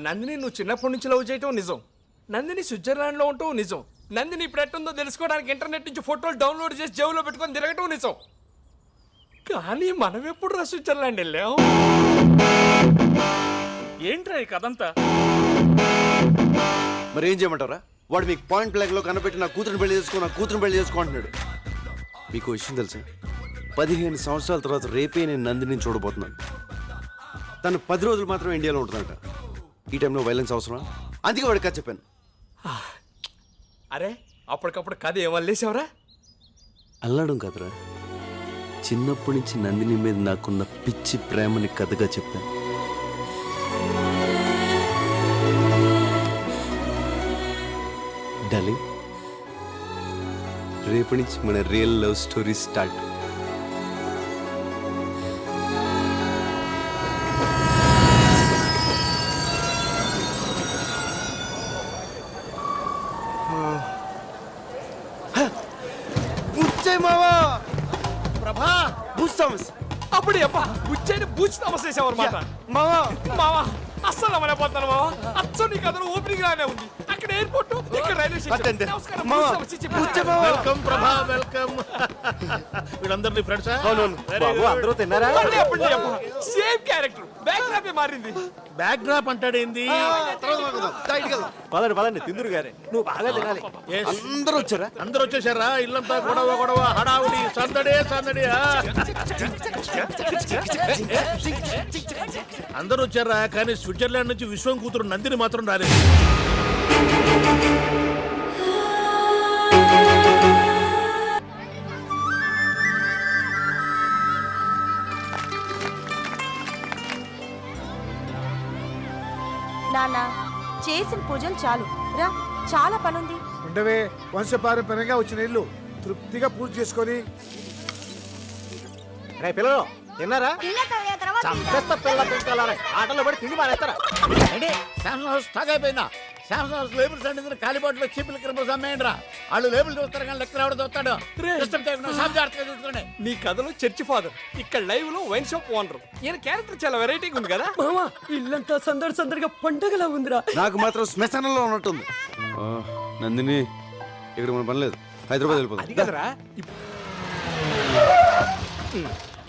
నందిని నువ్వు చిన్నప్పటి నుంచి లవ్ చేయటం నిజం. నందిని స్విట్జర్లాండ్ లో ఉండటం నిజం. నందిని ఇప్పుడు ఎట్టుందో తెలుసుకోవడానికి ఇంటర్నెట్ నుంచి ఫోటోలు డౌన్లోడ్ చేసి జేబులో పెట్టుకొని తిరగటం నిజం. కానీ మనం ఎప్పుడు రా స్విట్జర్లాండ్ వెళ్ళాం? ఏంట్రా ఈ కథంతా? మరి ఏం చేయమంటారా? వాడు మీకు పాయింట్ బ్లాక్ లో కనబెట్టి నా కూతురుని పెళ్లి చేసుకో అంటున్నాడు. మీకు విషయం తెలుసా? 15 సంవత్సరాల తర్వాత రేపే నేను నందిని చూడబోతున్నాను. తను 10 రోజులు మాత్రమే ఇండియాలో ఉంటుందంట. ఈ టైంలో వైలెన్స్ అవసరం? అందుకే వాడికి కథ చెప్పాను. అరే అప్పటికప్పుడు కథ ఏమల్లేసావరా? అల్లడం కదరా, చిన్నప్పటి నుంచి నందిని మీద నాకున్న పిచ్చి ప్రేమని కథగా చెప్పాను. డార్లింగ్, రేపటి నుంచి మన రియల్ లవ్ స్టోరీ స్టార్ట్. ప్రభా అప్పుడు అబ్బా బుచ్చని బూచి తమసేసావన్నమాట. మావా మావా అస్సలు అమలపోతున్నాను మావా. అచ్చం నీ కథలో ఓపెనింగ్ లానే ఉంది. అక్కడ ఎయిర్పోర్ట్, ఇక్కడ రైల్వే స్టేషన్. నమస్కారం. Welcome Prabha, welcome. వీళ్ళందరినీ ఫ్రెండ్సా? బాబు అందరూ తిన్నారా? సేమ్ క్యారెక్టర్, బ్యాక్ డ్రాప్ మారింది. బ్యాక్ డ్రాప్ అంటాడేంది? పదండి తిందురు గారే. నువ్వు బాగా తినాలి. అందరూ వచ్చారా? అందరూ వచ్చేసారా? ఇల్లంతా గొడవ హడావుడి, సందడే. అందరూ వచ్చారా? కానీ స్విట్జర్లాండ్ నుంచి విశ్వం కూతురు నందిని మాత్రం రాలేదు. నాన్న చేసిన పూజలు చాలు రా, చాలా పనుంది. ఉండవే, వంశపారంపర్యంగా వచ్చిన ఇల్లు తృప్తిగా పూజ చేసుకొని. రే పిల్లలు తిన్నారా? చంపేస్తా పిల్ల పిల్లలారా. ఆటలో పడి తిండి మానేస్తారా? శాంసంగ్ హౌస్ స్టాక్ అయిపోయిందా? శాంసంగ్ హౌస్ లేబుల్స్ అంటే కాలిబాట్లో చీపులు కిరపలు అమ్మేయండి రా. వాళ్ళు లేబుల్ చూస్తారు కానీ లెక్కలు ఎవడో చూస్తాడు. చూసుకోండి. నీ కథలో చర్చి ఫాదర్, ఇక్కడ లైవ్ లో వైన్ షాప్ ఓనర్. ఈయన క్యారెక్టర్ చాలా వెరైటీగా ఉంది కదా మామా. ఇల్లంతా సందడిగా పండగలా ఉందిరా. నాకు మాత్రం శ్మశానంలో ఉన్నట్టుంది. నందిని, ఇక్కడ మన పని లేదు, హైదరాబాద్ వెళ్ళిపోతుంది. అది కదరా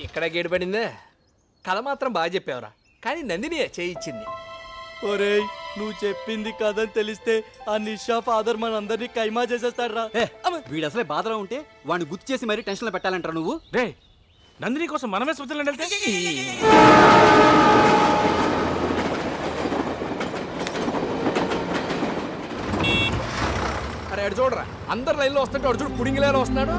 ఇక్కడ గేడు పడిందే. కథ మాత్రం బాగా చెప్పావురా, కానీ నందిని చేయించింది. ఒరేయ్, నువ్వు చెప్పింది కదని తెలిస్తే ఆ నిషా ఫాదర్ మనందరినీ కైమా చేసేస్తాడు రా. వీడు అసలే బాధలో ఉంటే వాడిని గుర్తు చేసి మరీ టెన్షన్ లో పెట్టాలంటారా నువ్వు? రే, నందిని కోసం మనమే స్విట్జర్లాండ్ వెళ్తే అరే అడు చూడరా, అందరు లైన్లో వస్తుంటే అడు చూడు పుడింగి లైన్లో వస్తున్నాడు.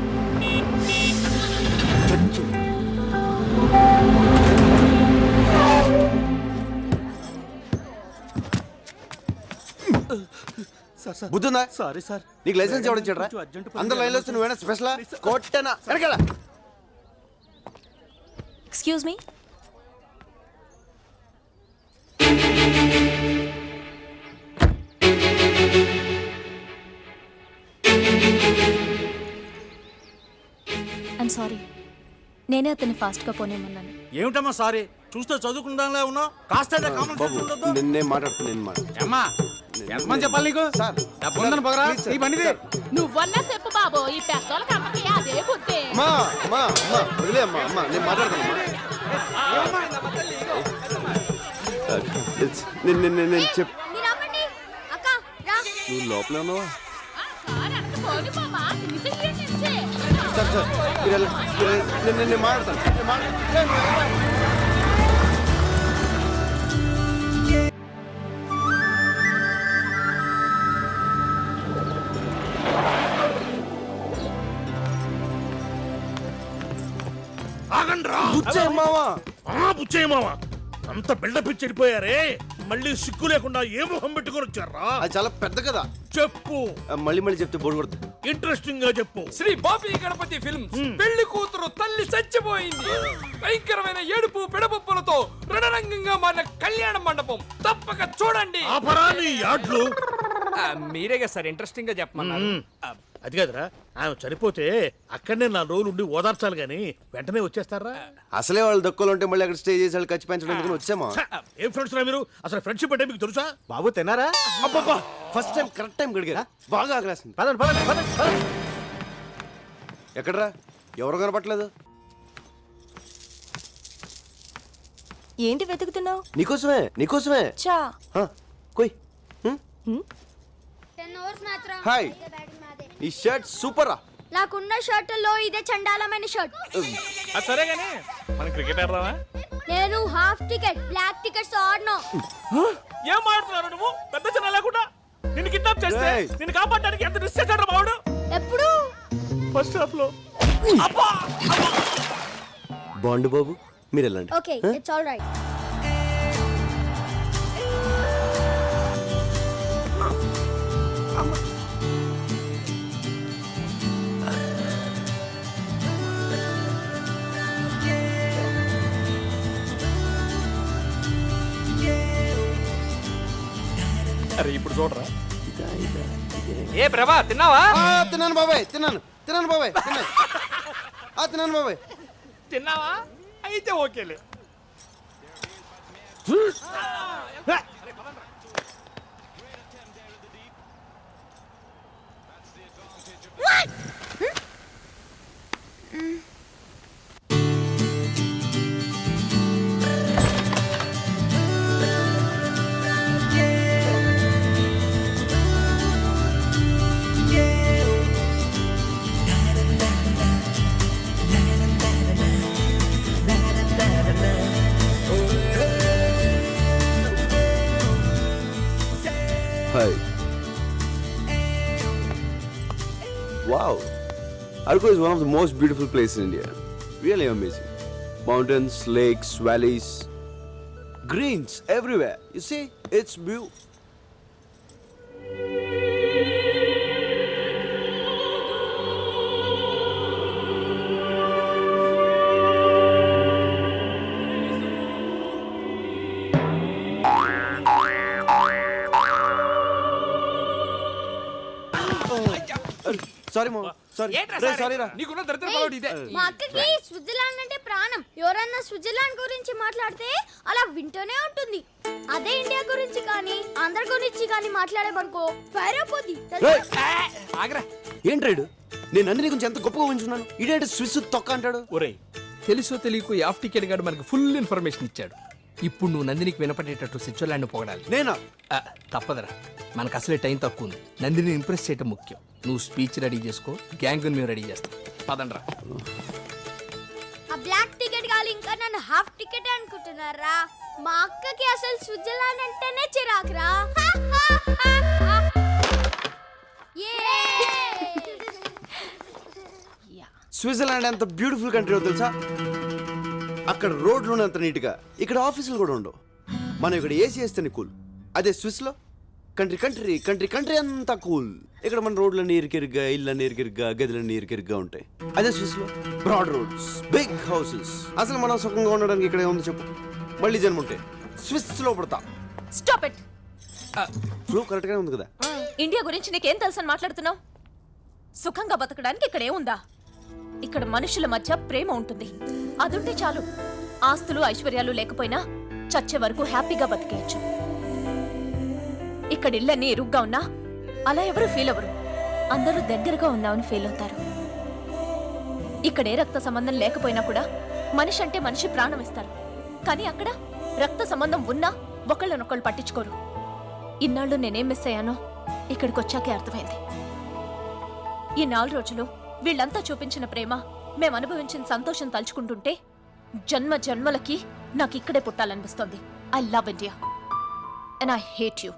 బుద్ధుందా? Sorry sir. నీకు లైసెన్స్ ఎవరు ఇచ్చాడ్రా? అందరు లైన్లో వస్తే నువ్వేనా స్పెషలా? కొట్టనా వెనకాల. Excuse me. ఐమ్ సారీ, నేనే అతన్ని ఫాస్ట్గా పోనేమన్నాను. ఏమిటమ్మా సారీ? చూస్తే చదువుకుందాంలే ఉన్నావు. కాస్త కామన్ సెన్స్ ఉండదు. నేను మాట్లాడుతున్నాను. అమ్మా ఎంతమంది చెప్పాలి నీకు? సార్, డబ్బుందని పగరా ఈ బండిది. నువ్వన్నా చెప్పు బాబు, ఈ పెద్దోళ్ళకి అమ్మకి అదే బుద్ధి. వదిలే అమ్మా, నేను మాట్లాడతాను. నేను మీరు ఆపండి. అక్క రా. నువ్వు లోపల ఉన్నావా? సార్ సార్ మీరు వెళ్ళండి. నేను మాట్లాడతాను. ఆగండ్రా బుచ్చయ్య మావా. బుచ్చయ్య మావా అంత బిల్డప్ ఇచ్చి వెళ్ళిపోయారే మళ్ళీ సిగ్గు లేకుండా ఏ మొహం పెట్టుకొని వచ్చారా? అది చాలా పెద్ద కదా. చెప్పు, మళ్ళీ మళ్ళీ చెప్తే బోర్డు కొడుతుంది. ఇంట్రెస్టింగ్ గా చెప్పు. శ్రీ బాపి గణపతి ఫిల్మ్స్ పెళ్లి కూతురు తల్లి చచ్చిపోయింది. భయంకరమైన ఏడుపు పిడపప్పులతో రణరంగంగా మారిన కళ్యాణ మండపం తప్పక చూడండి. ఆపరా నీ యాడ్లు. మీరేగా సార్ ఇంట్రెస్టింగ్ గా చెప్పమన్నారు. అది కాదురా, ఆమె చనిపోతే అక్కడనే 4 రోజులు ఉండి ఓదార్చాలి గాని వెంటనే వచ్చేస్తారా? అసలే వాళ్ళు దక్కులు ఉంటే మళ్ళీ అక్కడ స్టే చేసి వాళ్ళు ఖర్చు పెంచడం ఎందుకని వచ్చామా? ఏం ఫ్రెండ్స్ రా మీరు? అసలు ఫ్రెండ్షిప్ అంటే మీకు తెలుసా? బాబు తిన్నారా? అబ్బబ్బా ఫస్ట్ టైం కరెక్ట్ టైం గడిగారా? బాగా ఆగలేస్తుంది. పదండి పదండి పదండి పదండి. ఎక్కడరా? ఎవరు కనపట్లేదు? ఏంటి వెతుకుతున్నావు? నీకోసమే నీకోసమే. చా కొయ్. హాయ్, ఈ షర్ట్ సూపర్ రా. నాకున్న షర్టుల్లో ఇదే చండాలమైన షర్ట్. సరేగానే మనం క్రికెట్ ఆడదామా? నేను హాఫ్ టికెట్ బ్లాక్ టికెట్స్ ఆడను. ఏం ఆడుతున్నారు నువ్వు? పెద్ద చిన్న లేకుండా నిన్ను కిడ్నాప్ చేస్తే ఏయ్. నిన్ను కాపాడడానికి ఎంత రిస్క్ చేశాడు బావుడు? ఎప్పుడు? ఫస్ట్ హాఫ్ లో. బాండు బాబు మీరు వెళ్ళండి. Okay, it's all right. అరే ఇప్పుడు చూడరా. ఏ ప్రభా తిన్నావా? తిన్నాను బాబాయ్, తిన్నాను తిన్నాను బాబాయ్, తిన్నాను. తిన్నాను బాబాయ్. తిన్నావా? అయితే ఓకేలే. Hi. Wow. Arco is one of the most beautiful places in India. Really amazing. Mountains, lakes, valleys, greens everywhere. You see, it's beautiful. Sorry మా సారీ సారీ రా. నీకున్న దరిద్ర పడవడు ఇదే. మా అక్కకి స్విట్జర్లాండ్ అంటే ప్రాణం. ఎవరన్నా స్విట్జర్లాండ్ గురించి మాట్లాడితే అలా వింటూనే ఉంటుంది. అదే ఇండియా గురించి కానీ ఆంధ్ర గురించి కానీ మాట్లాడేమనుకో ఫైర్ అయిపోద్ది. ఆగరా. ఏంట్రాడు? నేను నందిని గురించి ఎంత గొప్పగా ఉంచున్నాను. ఇదేంటి స్విస్ తొక్క అంటాడు. ఒరేయ్ తెలుసో తెలియకు ఈ హాఫ్ టికెట్ గాడు మనకు ఫుల్ ఇన్ఫర్మేషన్ ఇచ్చాడు. ఇప్పుడు నువ్వు నందినికి వినపడేటట్టు స్విట్జర్లాండ్ పొగడాలి. నేనా? తప్పదురా, మనకు అసలే టైం తక్కువ ఉంది. నందిని ఇంప్రెస్ చేయటం ముఖ్యం. నువ్వు స్పీచ్ రెడీ చేసుకో, గ్యాంగ్ మేము రెడీ చేస్తాం. పదండ్రా. ఆ బ్లాక్ టికెట్ గాలి ఇంకా నన్ను హాఫ్ టికెట్ అనుకుంటున్నారా? మా అక్కకి అసలు స్విట్జర్లాండ్ అంటేనే చిరాకురా. స్విట్జర్లాండ్ ఎంత బ్యూటిఫుల్ కంట్రీ తెలుసా? అక్కడ రోడ్లు అంత నీట్గా, ఇక్కడ ఆఫీసులు కూడా ఉండవు. మనం ఇక్కడ ఏసీ వేస్తేనే కూల్. అదే స్విస్లో కంట్రీ కంట్రీ కంట్రీ కంట్రీ అంతా కూల్. ఇక్కడ మన రోడ్లన్నీ ఇరికిరిగ్గా, ఇళ్ళన్నీ ఇరికిరిగ్గా, గదులన్నీ ఇరికిరిగ్గా ఉంటాయి. అదే స్విస్లో బ్రాడ్ రోడ్స్, బిగ్ హౌసెస్. అసలు మనం సుఖంగా ఉండడానికి ఇక్కడ ఏముంది చెప్పు? మళ్ళీ జన్మ ఉంటే స్విస్లో పడతా. Stop it. ఫ్లో కరెక్ట్గానే ఉంది కదా? ఇండియా గురించి నీకేం తెలుసని మాట్లాడుతున్నావు? సుఖంగా బతకడానికి ఇక్కడ ఏముందా? ఇక్కడ మనుషుల మధ్య ప్రేమ ఉంటుంది. అదుంటే చాలు. ఆస్తులు ఐశ్వర్యాలు లేకపోయినా చచ్చే వరకు హ్యాపీగా బతికేయచ్చు. ఇక్కడ ఇళ్ళన్నీ ఇరుగ్గా ఉన్నా అలా ఎవరు ఫీల్ అవ్వరు. అందరూ దగ్గరగా ఉన్నామని ఫీల్ అవుతారు. ఇక్కడ ఏ రక్త సంబంధం లేకపోయినా కూడా మనిషి అంటే మనిషి ప్రాణం ఇస్తారు. కానీ అక్కడ రక్త సంబంధం ఉన్నా ఒకళ్ళనొకళ్ళు పట్టించుకోరు. ఇన్నాళ్ళు నేనేం మిస్ అయ్యానో ఇక్కడికి వచ్చాకే అర్థమైంది. ఈ 4 రోజులు వీళ్ళంతా చూపించిన ప్రేమ, మేము అనుభవించిన సంతోషం తలుచుకుంటుంటే జన్మ జన్మలకి నాకు ఇక్కడే పుట్టాలనిపిస్తుంది. I love India and I hate you.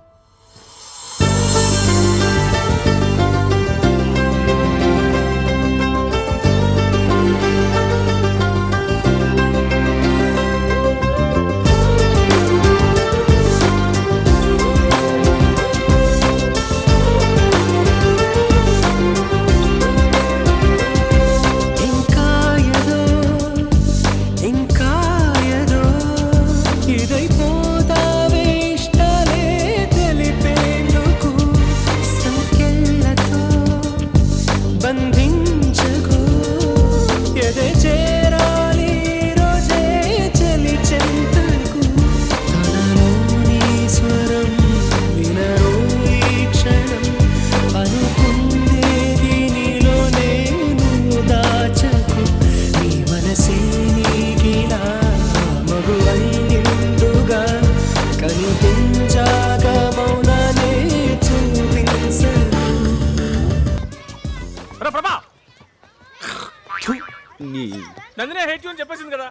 Nandini hate you అని చెప్పేసింది కదా,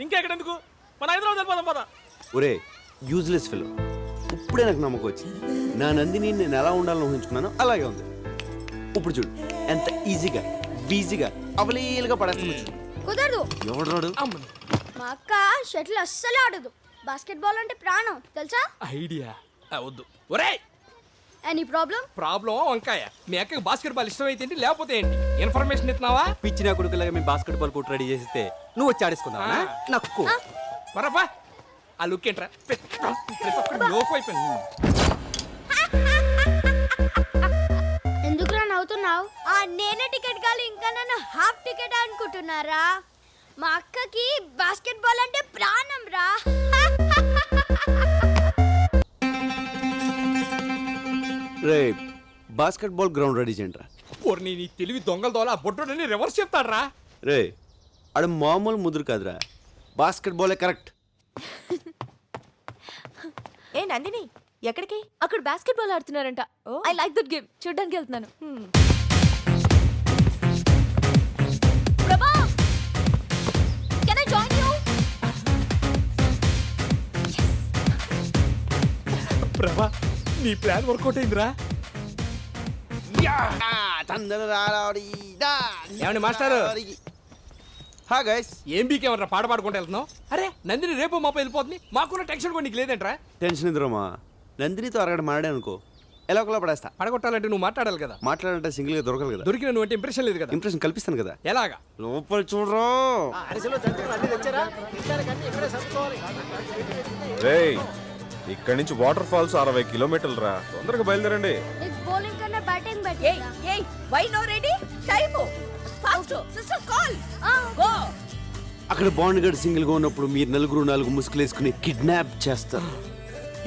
ఇంకా ఎక్కడెందుకు? మన హైదరాబాద్ వెళ్ళిపోదాం పద. ఒరే యూజ్లెస్ ఫెలో, ఇప్పుడే నాకు నమ్మకం వచ్చింది. నా నందిని నేను ఎలా ఉండాలని ఊహించుకున్నానో అలాగే ఉంది. ఇప్పుడు చూడు ఎంత ఈజీగా అవలీలుగా పడేస్తుంది. కుదరదు. ఎవడు రాడు? మా అక్క షటిల్ అస్సలు ఆడదు. బాస్కెట్బాల్ అంటే ప్రాణం తెలుసా? ఐడియా వద్దు. ఒరే ఎనీ ప్రాబ్లం? ప్రాబ్లం వంకాయ. మీ అక్కకి బాస్కెట్ బాల్ ఇష్టం అయితే ఏంటి, లేకపోతే ఏంటి? ఇన్ఫర్మేషన్ ఇస్తున్నావా? పిచ్చిన కొడుకులాగా మేము బాస్కెట్ బాల్ కోర్టు రెడీ చేస్తే నువ్వు వచ్చి ఆడేసుకున్నావా? నక్కు మరపా ఆ లుక్ ఏంట్రా, ప్రతి ఒక్కటి లోపు అయిపోయింది. ఎందుకురా నవ్వుతున్నావు? నేనే టికెట్ కాదు, ఇంకా నన్ను హాఫ్ టికెట్ అనుకుంటున్నారా? మా అక్కకి బాస్కెట్బాల్ అంటే ప్రాణం రా. రే బాస్కెట్ బాల్ గ్రౌండ్ రెడీ చేయండి రా. నీ తెలివి దొంగల దోల బొడ్డోడని రివర్స్ చెప్తాడ్రా. రే ఆడ మామూలు ముదురు కాదురా, బాస్కెట్ బాలే కరెక్ట్. ఏ నందిని, ఎక్కడికి? అక్కడ బాస్కెట్ బాల్ ఆడుతున్నారంట. ఐ లైక్ దట్ గేమ్, చూడ్డానికి వెళ్తున్నాను. ప్రభా, కెన్ ఐ జాయిన్ యు? ప్రభా, నీ ప్లాన్ వర్కౌట్ అయిందిరా. ఏమండి మాస్టారు? హా గైస్. ఏం బీకేమన్నా పాట పాడుకుంటూ వెళ్తున్నావు? అరే నందిని రేపు మాప వెళ్ళిపోతుంది, మాకున్న టెన్షన్ కూడా నీకు లేదంట్రా. టెన్షన్ ఎదురమ్మా, నందినితో అరగడ మాడే అనుకో ఎలా ఒకలా పడేస్తా. పడగొట్టాలంటే నువ్వు మాట్లాడాలి కదా. మాట్లాడాలంటే సింగిల్ గా దొరకదు కదా. దొరికిన నువ్వు అంటే ఇంప్రెషన్ లేదు కదా. ఇంప్రెషన్ కల్పిస్తాను కదా. ఎలాగా? లోపల చూడరా. రేయ్, ఇక్కడి నుంచి వాటర్ ఫాల్స్ 60 కిలోమీటర్లు రా. తొందరగా బయలుదేరండి. నెక్స్ట్ బౌలింగ్ కన్నా బ్యాటింగ్ బెటర్. ఏయ్ why no ready? Time fast sister call go. అక్కడ బాండ్ గడ్ సింగిల్ గా ఉన్నప్పుడు మీరు నలుగురు 4 ముసుగులు వేసుకుని కిడ్నాప్ చేస్తారు.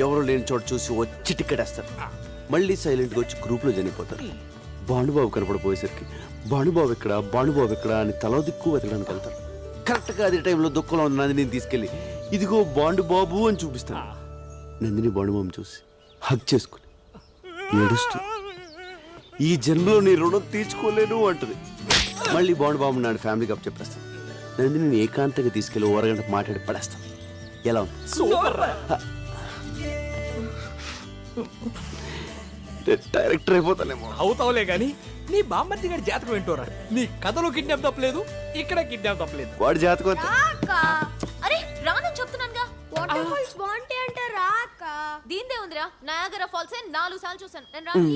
ఎవరు లేని చోట చూసి వచ్చి టికెట్ వేస్తారు. మళ్ళీ సైలెంట్ గా వచ్చి గ్రూప్ లో చనిపోతారు. భానుబాబు కనపడిపోయేసరికి భానుబాబు ఎక్కడ అని తల దిక్కు వెతకడానికి వెళ్తారు. కరెక్ట్ గా అదే టైంలో దుఃఖంలో ఉన్న నందిని తీసుకెళ్లి ఇదిగో బాండుబాబు అని చూపిస్తాను. నందిని బాండుబాబు చూసి హగ్ చేసుకుని ఏడుస్తూ ఈ జన్మలో నీ రుణం తీర్చుకోలేను అంటుంది. మళ్ళీ బాండుబాబు నాడు ఫ్యామిలీకి అప్ చెప్పేస్తాను. నందిని ఏకాంతంగా తీసుకెళ్లి 1 గంట మాట్లాడి పడేస్తాను. ఎలా ఉంది? డైరెక్టర్ అయిపోతానేమో. అవుతావులే గానీ నీ బామ్మర్ది గారి జాతకం ఏంటోరా. నీ కథలో కిడ్నాప్ తప్పలేదు, ఇక్కడ కిడ్నాప్ తప్పలేదు. వాడి జాతకం అరే రానని చెప్తున్నానుగా. వాటర్ ఫాల్స్ బాగుంటాయి అంటే రాక. దీందే ఉందిరా, నయాగరా ఫాల్స్ 4 సార్లు చూసాను నేను. రాను.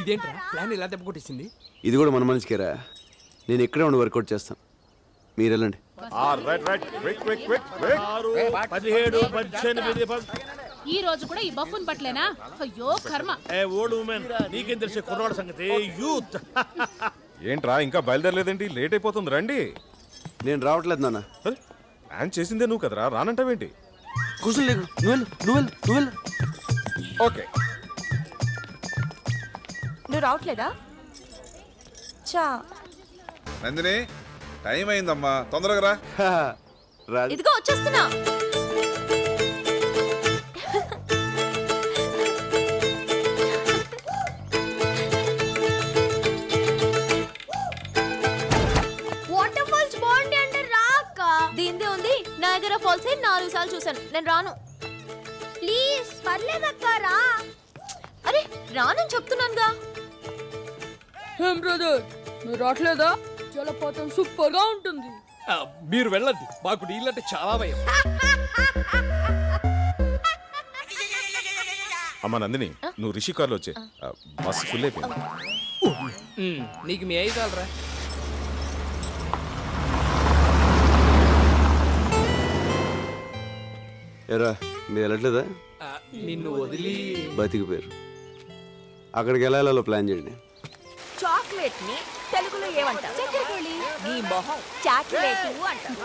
ఇదేంట్రా ప్లాన్ ఇలా దెబ్బ కొట్టేసింది? ఇది కూడా మన మనిషికేరా. నేను ఎక్కడే ఉండి వర్కౌట్ చేస్తాను, మీరు వెళ్ళండి. 17, 18. ఈ రోజు కూడా ఈ బఫూన్ పట్లేనా? అయ్యో కర్మ. ఓల్డ్ ఉమెన్ నీకేం తెలిసే కుర్రాడు సంగతి. యూత్. ఏంట్రా ఇంకా బయలుదేరలేదేంటి? లేట్ అయిపోతుంది, రండి. నేను రావట్లేదు నాన్న. ప్లాన్ చేసిందే నువ్వు కదరా, రానంటావేంటి? కూర్చోలే, నువ్వు ఓకే. నువ్వు రావట్లేదా? చా నందిని, టైం అయిందమ్మా, తొందరగా రా. ఇదిగో వచ్చేస్తున్నా. వాటర్ ఫాల్స్ బాగుంది అంటే రా అక్క. దీందే ఉంది, నయాగరా ఫాల్స్ 4 సార్లు చూసాను. నేను రాను. ప్లీజ్ పర్లేదక్క రా. అరే రానని చెప్తున్నానుగా. ఏం బ్రదర్ మీరు రావట్లేదా? జలపాతం సూపర్ గా ఉంటుంది. మీరు వెళ్ళండి, మాకు నీళ్ళంటే చాలా భయం. అమ్మ నందిని, నువ్వు రిషి కార్లో వచ్చే బస్సు ఫుల్ అయిపోయింది. నీకు మీ అయ్యి చాలరా. ఎరా మీరు వెళ్ళట్లేదా? నిన్ను వదిలి బతికిపోయారు. అక్కడికి వెళ్ళాలో ప్లాన్ చేయండి. చాక్లెట్ ని తెలుగులో ఏమంటారు? చక్కెరకేళి. నీ మొహం చాక్లెట్ అంటారు.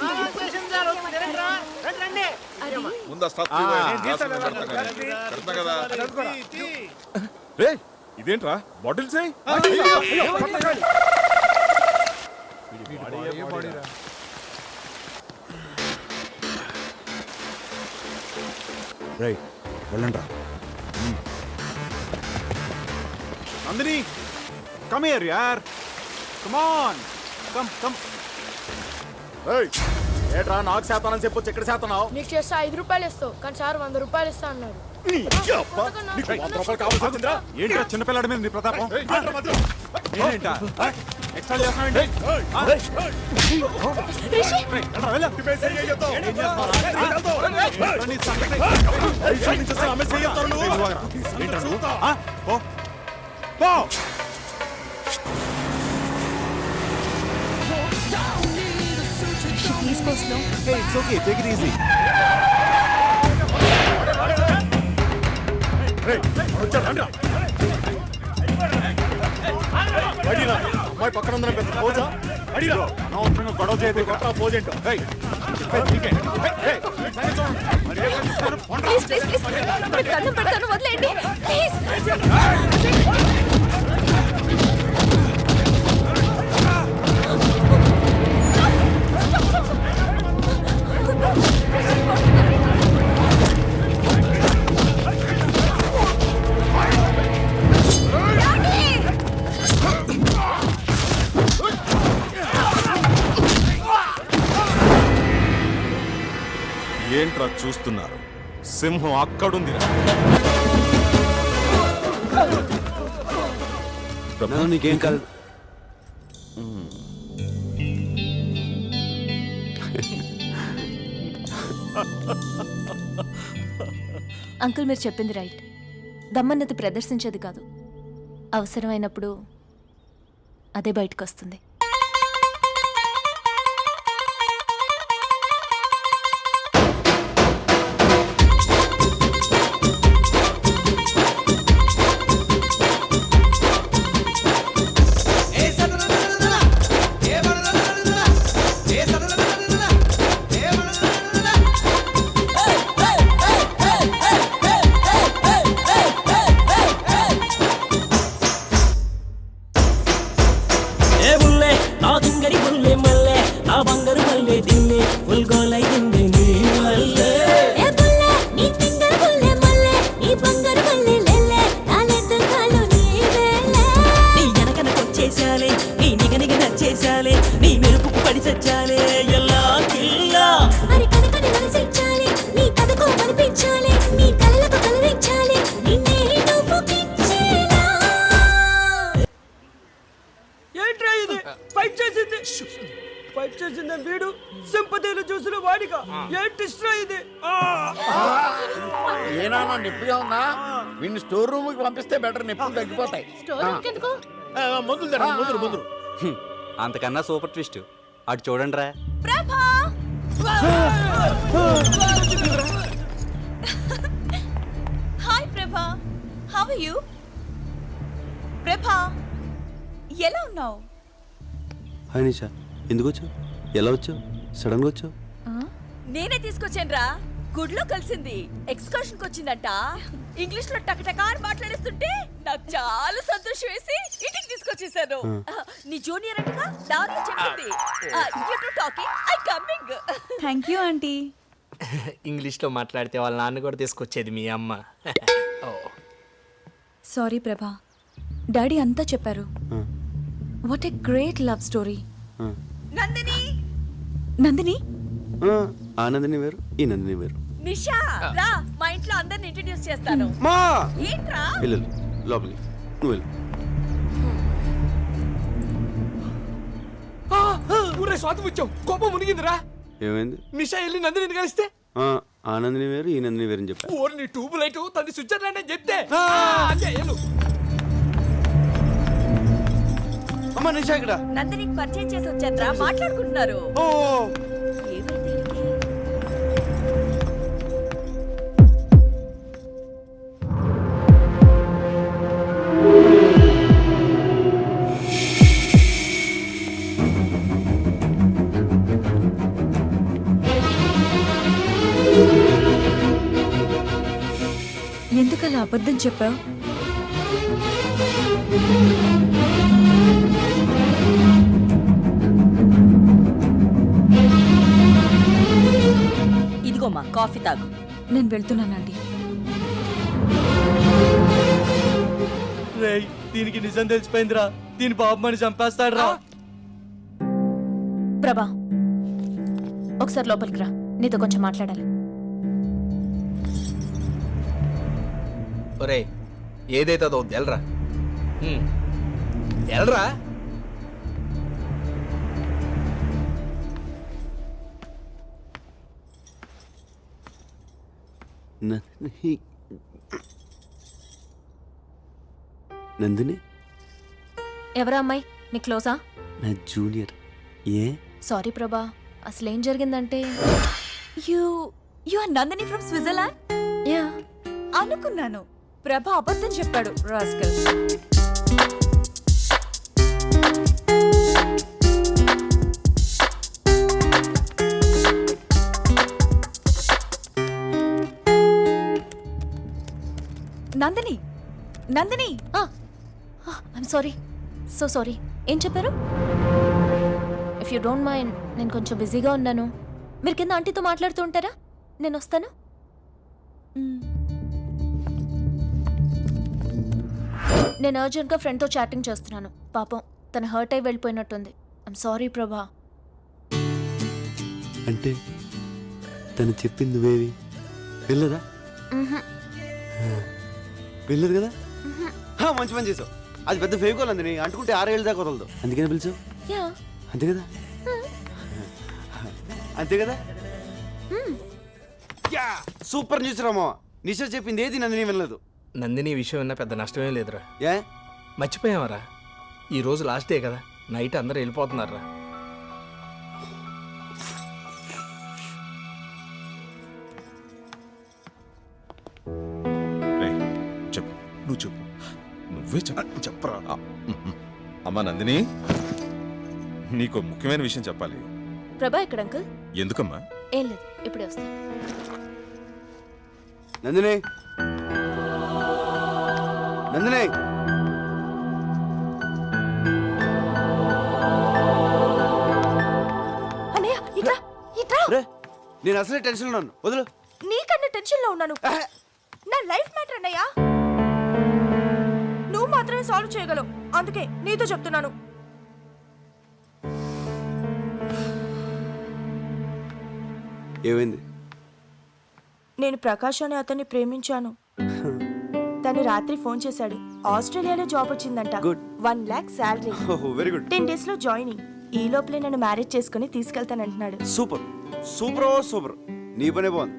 రే ఇదేంట్రా బాటిల్స్? రైట్ వెళ్ళండి రా. నందిని కమ్ హియర్ యార్, కమ్ ఆన్, కమ్. ఏట్రా నాకు శాతానని చెప్పొచ్చు, ఎక్కడ శాతనావు? నీకు చేస్తే 5 రూపాయలు ఇస్తావు, కానీ సార్ 100 రూపాయలు ఇస్తా అన్నారు. ఏంట్రా చిన్నపిల్లాడి మీద నీ ప్రతాపం? ఏంటా extra చేస్తున్నావేంటి? It's okay, take it easy. పక్కన ఉందని పెద్ద పోజా అనవసరంగా గొడవ చేయదు. కొత్త పోజ్ ఏంటో. ప్లీజ్ ప్లీజ్ ప్లీజ్ దండం పెడతాను, వదిలేయండి ప్లీజ్. ఏంట్రా చూస్తున్నారు? సింహం అక్కడుంది. నీకేం కాదు. అంకుల్ మీరు చెప్పింది రైట్. దమ్మన్నది ప్రదర్శించేది కాదు, అవసరమైనప్పుడు అదే బయటకు వస్తుంది. ఫైట్ చేసింది వీడు, సింపతిలో చూసిన వాడిగా. ఏంటి ఇది? ఏనా నొప్పిగా ఉందా? వీడిని స్టోర్ రూమ్ కి పంపిస్తే బెటర్, నొప్పులు తగ్గిపోతాయి. మందులు అంతకన్నా సూపర్ ట్విస్ట్ అటు చూడండి రా. హాయ్ ప్రభా, హౌ ఆర్ యు? ప్రభా ఎలా ఉన్నావు? హాయ్ నిషా, ఎందుకు వచ్చావు? ఎలా వచ్చావు? సడన్ గా వచ్చావు? నేనే తీసుకొచ్చాను రా. గుడ్లో కలిసింది, ఎక్స్కర్షన్ కి వచ్చిందంట. ఇంగ్లీష్ లో టకటకా అని మాట్లాడేస్తుంటే నాకు చాలా సంతోషం వేసి ఇంటికి తీసుకొచ్చేసాను. నీ జూనియర్ అంటగా దారిలో చెప్పింది. You to talking, I coming. Thank you aunty. English లో మాట్లాడితే వాళ్ళ నాన్న కూడా తీసుకొచ్చేది మీ అమ్మ. సారీ ప్రభా, డాడీ అంతా చెప్పారు. What a great love story. Nandini Nandini ఆ నందిని వేరు, ఈ నందిని వేరు. నిషా రా మా ఇంట్లో అందరిని ఇంట్రడ్యూస్ చేస్తాను. మా ఏంట్రా? వెళ్ళు లోపలికి, నువ్వు వెళ్ళు. ఊరే స్వాతం వచ్చావు, కోపం మునిగిందిరా. ఏమైంది? నిషా వెళ్ళి నందిని కలిస్తే ఆ నందిని వేరు, ఈ నందిని వేరు అని చెప్పా. ఓరి నీ ట్యూబ్ లైట్ తన స్విట్జర్లాండ్ అని చెప్తే అంతే, వెళ్ళు. అమ్మా నిషా ఇక్కడ. నందినికి పరిచయం చేసి వచ్చేద్రా, మాట్లాడుకుంటున్నారు. ఓ ఏమైంది వీళ్ళకి? ఎందుకలా అబద్ధం చెప్పావు? ఇదిగోమ్మా కాఫీ తాగు. నేను వెళ్తున్నానండి. రేయ్, దీనికి నిజం తెలిసిపోయిందిరా. దీని బాబు మని చంపేస్తాడు రా. ప్రభా ఒకసారి లోపలికి రా, నీతో కొంచెం మాట్లాడాలి. ఒరే ఏదైతే అదో ఎల్రా, ఎల్రా. నందిని ఎవరా అమ్మాయి? నీ క్లోజా? నా జూనియర్. ఏ సారీ ప్రభా, అసలేం జరిగిందంటే you are Nandini from Switzerland? Yeah అనుకున్నాను. ప్రభ అబద్ధం చెప్పాడు rascal. Nandini, Nandini, I'm sorry, so sorry. ఏం చెప్పారు? ఇఫ్ యూ డోంట్ మైండ్, నేను కొంచెం బిజీగా ఉన్నాను. మీరు కింద ఆంటీతో మాట్లాడుతూ ఉంటారా? నేను వస్తాను. నేను అర్జెంట్గా ఫ్రెండ్తో చాటింగ్ చేస్తున్నాను. పాపం తను హర్ట్ అయి వెళ్ళిపోయినట్టుంది. ఐమ్ సారీ ప్రభా. అంటే తను చెప్పింది నువ్వేవి వెళ్ళదా? వెళ్ళదు కదా? మంచి పని చేసావు. అది పెద్ద ఫేకోల్ అంది, అంటుకుంటే 6 ఏళ్ళ దాకా వదలదు. అందుకని పిలిచావు. యా అంతే కదా? అంతే కదా? సూపర్ న్యూస్ రామో. నిషా చెప్పింది ఏది నందిని వినలేదు. నందిని విషయం విన్నా పెద్ద నష్టమే లేదురా. ఏ మర్చిపోయావరా, ఈ రోజు లాస్ట్ డే కదా, నైట్ అందరూ వెళ్ళిపోతున్నారా. చెప్పు, నువ్వు చెప్పు, నువ్వే చెప్పు. చెప్పరా. అమ్మా నందిని, నీకు ముఖ్యమైన విషయం చెప్పాలి. ప్రభా ఇక్కడ అంకుల్? ఎందుకమ్మా? ఏం లేదు, ఇప్పుడే వస్తాను. నందిని, నందిని, అన్నయ్య ఇట్రా, ఇట్రా. నేను అసలే టెన్షన్ ఉన్నాను, వదులు. నీకన్నా టెన్షన్లో ఉన్నాను. నా లైఫ్ మ్యాటర్ అన్నయ్య. నువ్వు మాత్రమే సాల్వ్ చేయగలవు, అందుకే నీతో చెప్తున్నాను. ఏమైంది? నేను ప్రకాష్ అనే అతన్ని ప్రేమించాను. తను రాత్రి ఫోన్ చేశాడు. ఆస్ట్రేలియాలో జాబ్ వచ్చిందంట. Good. 1 lakh salary. Very good. 10 days లో జాయినింగ్. ఈ లోపలే నన్ను మ్యారేజ్ చేసుకుని తీసుకెళ్తానంటున్నాడు. Super super super. నీ పనే బాగుంది.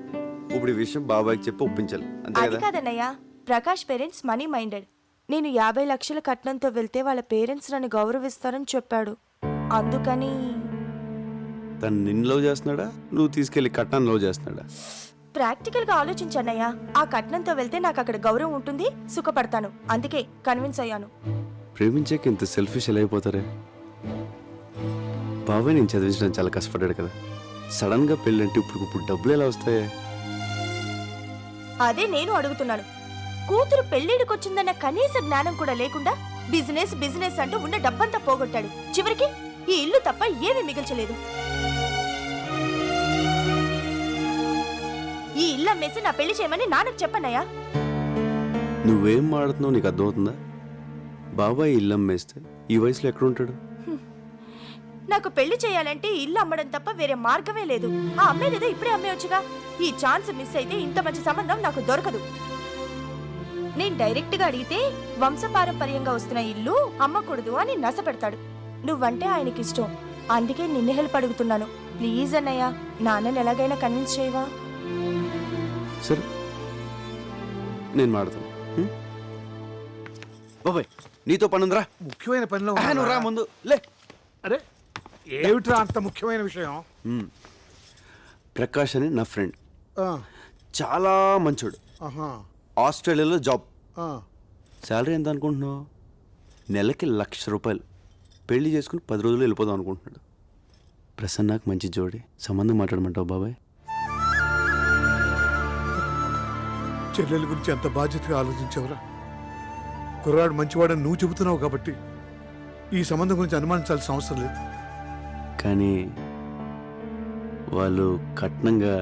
ఇప్పుడు ఈ విషయం బాబాయ్కి చెప్పి ఒప్పించాలి, అంతే అది కదా? కాదన్నయ్య, ప్రకాష్ పేరెంట్స్ మనీ మైండెడ్. నేను 50 లక్షల కట్నంతో వెళ్తే వాళ్ళ పేరెంట్స్ నన్ను గౌరవిస్తారని చెప్పాడు. అందుకని తను నిన్ను లవ్ చేస్తున్నాడా, నువ్వు తీసుకెళ్లి కట్నాన్ని లవ్ చేస్తున్నాడా? ప్రాక్టికల్ గా ఆలోచించన్నయ్య. ఆ కట్నంతో వెళ్తే నాకు అక్కడ గౌరవం ఉంటుంది, సుఖపడతాను. అందుకే కన్విన్స్ అయ్యాను. ప్రేమించాక ఇంత సెల్ఫిష్ ఎలా అయిపోతారే? బాబాయ్ నేను చదివించడం చాలా కష్టపడ్డాడు కదా. సడన్ గా పెళ్ళంటే ఇప్పుడు డబ్బులు ఎలా వస్తాయి? అదే నేను అడుగుతున్నాను. కూతురు పెళ్లిడికొచ్చిందన్న కనీస జ్ఞానం కూడా లేకుండా బిజినెస్ బిజినెస్ అంటూ ఉన్న డబ్బంతా పోగొట్టాడు. చివరికి ఈ ఇల్లు తప్ప ఏమీ మిగల్చలేదు. ఈ ఇల్లు అమ్మేసి నా పెళ్లి చేయమని నాన్నకు చెప్పన్నయ్యా. నువ్వేం మాడుతున్నావు నీకు అర్థమవుతుందా? బాబాయ్ ఇల్లు అమ్మేస్తే ఈ వయసులో ఎక్కడ ఉంటాడు? నాకు పెళ్లి చేయాలంటే ఈ ఇల్లు అమ్మడం తప్ప వేరే మార్గమే లేదు. ఆ అమ్మేదేదో ఇప్పుడే అమ్మేయొచ్చుగా. ఈ ఛాన్స్ మిస్ అయితే ఇంత మంచి సంబంధం నాకు దొరకదు. నేను డైరెక్ట్ గా అడిగితే వంశపారంపర్యంగా వస్తున్న ఇల్లు అమ్మకూడదు అని నస పెడతాడు. నువ్వంటే ఆయనకి ఇష్టం, అందుకే నిన్ను హెల్ప్ అడుగుతున్నాను. ప్లీజ్ అన్నయ్య, నాన్నని ఎలాగైనా కన్విన్స్ చేయవా? సరే నేను మాడతాను. బాబాయ్ నీతో పని ఉందిరా. ముఖ్యమైన పనిలో నువ్వు రా ముందు లే. అరే ఏమిట్రా అంత ముఖ్యమైన విషయం? ప్రకాష్ అని నా ఫ్రెండ్, ఆ, చాలా మంచోడు. ఆహా, ఆస్ట్రేలియాలో జాబ్. ఆ. శాలరీ ఎంత అనుకుంటున్నావు? నెలకి ₹1,00,000. పెళ్లి చేసుకుని 10 రోజులు వెళ్ళిపోదాం అనుకుంటున్నాడు. ప్రసన్నకు మంచి జోడి, సంబంధం మాట్లాడమంటావు బాబాయ్? చెల్లెల గురించి అంత బాధ్యతగా ఆలోచించావురా. కుర్రాడు మంచివాడని నువ్వు చెబుతున్నావు కాబట్టి ఈ సంబంధం గురించి అనుమానించాల్సిన అవసరం లేదు. కానీ వాళ్ళు కట్నంగా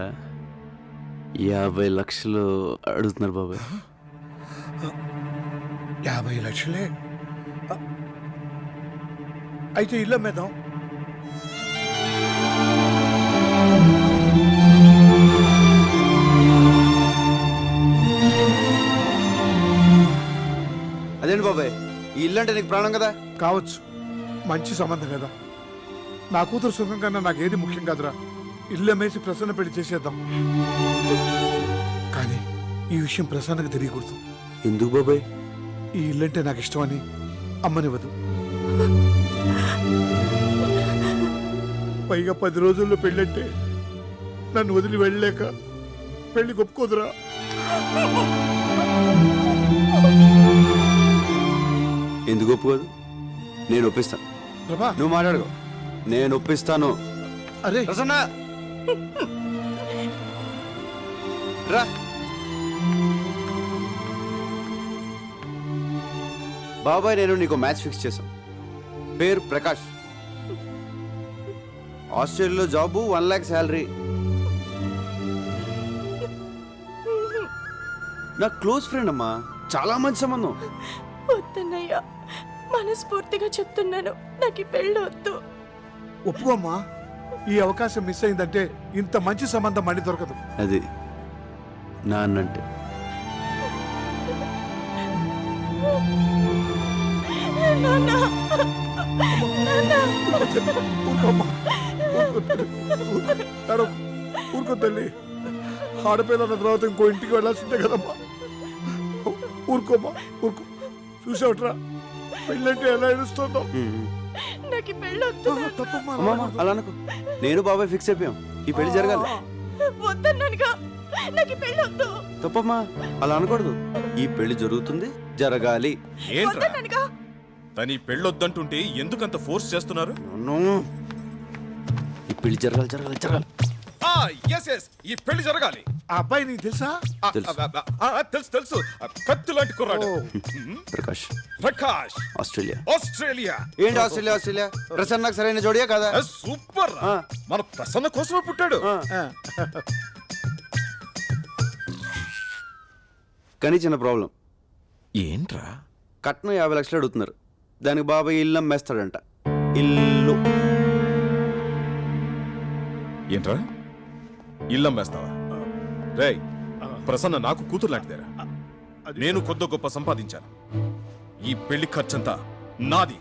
50 లక్షలు అడుగుతున్నారు బాబాయ్. 50 లక్షలే? అయితే ఇల్లు అమ్మేద్దాం. అదేంటి బాబాయ్, ఈ ఇల్లు అంటే నీకు ప్రాణం కదా. కావచ్చు, మంచి సంబంధం కదా. నా కూతురు సుఖం కన్నా నాకేది ముఖ్యం కాదురా. ఇల్లు అమ్మేసి ప్రసన్న పెళ్లి చేసేద్దాం. కానీ ఈ విషయం ప్రసన్నకు తెలియకూడదు. ఎందుకు బాబాయ్? ఈ ఇల్లంటే నాకు ఇష్టమని అమ్మనివ్వదు. పైగా 10 రోజుల్లో పెళ్ళంటే నన్ను వదిలి వెళ్ళలేక పెళ్లి ఒప్పుకోదురా. ఎందుకు ఒప్పుకోదు? నేను ఒప్పిస్తాను. ప్రభా, నువ్వు మాట్లాడుకో, నేను ఒప్పిస్తాను. అరే ప్రసన్న రా. బాబాయ్ నేను నీకు మ్యాచ్ ఫిక్స్ చేశాం. పేరు ప్రకాష్, ఆస్ట్రేలియాలో జాబు, 1 lakh శాలరీ. నా క్లోజ్ ఫ్రెండ్ అమ్మా, చాలా మంచి సంబంధం. వద్దన్నయ్య, మనస్ఫూర్తిగా చెప్తున్నాను, నాకు ఈ పెళ్ళి వద్దు. ఒప్పుకోమ్మా. ఈ అవకాశం మిస్ అయిందంటే ఇంత మంచి సంబంధం మళ్ళీ దొరకదు. అది నా అన్నంటే. ఊరుకో తల్లి, ఆడపిల్ల తర్వాత ఇంకో ఇంటికి వెళ్ళాల్సిందే కదమ్మా. ఊరుకోమ్మా, ఊరుకో. చూసావుట్రా పెళ్ళంటే ఎలా ఏడుస్తుందో. నాకు ఈ పెళ్ళి వద్దు. తప్పమ్మా, అమ్మా అలా అనుకో. నేను బాబాయ్ ఫిక్స్ అయిపోయాం, ఈ పెళ్లి జరగాలి. వద్దన్నానుగా, నాకు ఈ పెళ్ళి వద్దు. తప్పమ్మా, అలా అనకూడదు. ఈ పెళ్లి జరుగుతుంది, జరగాలి. ఏంట్రా వద్దన్నానుగా. తని పెళ్ళొద్దంటుంటే ఎందుకంత ఫోర్స్ చేస్తున్నారు? ఈ పెళ్లి జరగాలి, జరగాలి, జరగాలి. ఈ పెళ్లి జరగాలి. ఆ అబ్బాయి నీకు తెలుసా? తెలుసు తెలుసు, కత్తి లాంటి కుర్రాడు. ప్రకాష్, ప్రకాష్, ఆస్ట్రేలియా. ఆస్ట్రేలియా. ఏంటి ఆస్ట్రేలియా? ఆస్ట్రేలియా ప్రసన్నకు సరైన జోడియా కదా? సూపర్. మన ప్రసన్న కోసమే పుట్టాడు. కానీ చిన్న ప్రాబ్లం. ఏంట్రా? కట్నం 50 లక్షలు అడుగుతున్నారు. దానికి బాబాయ్ ఇల్లు అమ్మేస్తాడంట. ఇల్లు ఏంట్రా ఇల్లు అమ్మేస్తావా? రేయ్, ప్రసన్న నాకు కూతురు లాంటిదేరా. నేను కొద్ది గొప్ప సంపాదించాను. ఈ పెళ్లి ఖర్చంతా నాది.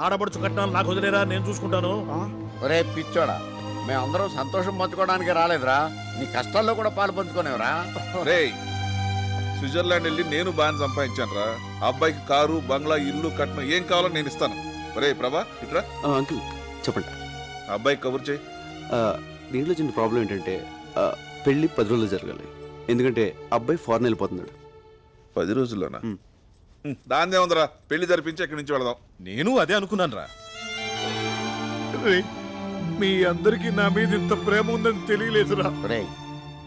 ఆడబడుచు కట్నాలు నాకు వదిలేరా, నేను చూసుకుంటాను. ఒరే పిచ్చోడా, మేమందరం సంతోషం పంచుకోవడానికి రాలేదురా, నీ కష్టాల్లో కూడా పాలు పంచుకోనేవరా. రేయ్, స్విట్జర్లాండ్ వెళ్ళి నేను బాగా సంపాదించాను రా. అబ్బాయికి కారు, బంగ్లా, ఇల్లు, కట్నం ఏం కావాలో నేను ఇస్తాను. రే ప్రభా, ఇట్రా. అంకుల్ చెప్పండి. అబ్బాయికి కబుర్ చేయి. దీంట్లో చిన్న ప్రాబ్లం ఏంటంటే పెళ్లి 10 రోజులు జరగాలి. ఎందుకంటే అబ్బాయి ఫారెన్ వెళ్ళిపోతున్నాడు. 10 రోజుల్లోనా? దాందే ఉందరా, పెళ్లి జరిపించి ఎక్కడి నుంచి వెళదాం. నేను అదే అనుకున్నాను రా. మీ అందరికీ నా మీద ఇంత ప్రేమ ఉందని తెలియలేదురా. ఒరే,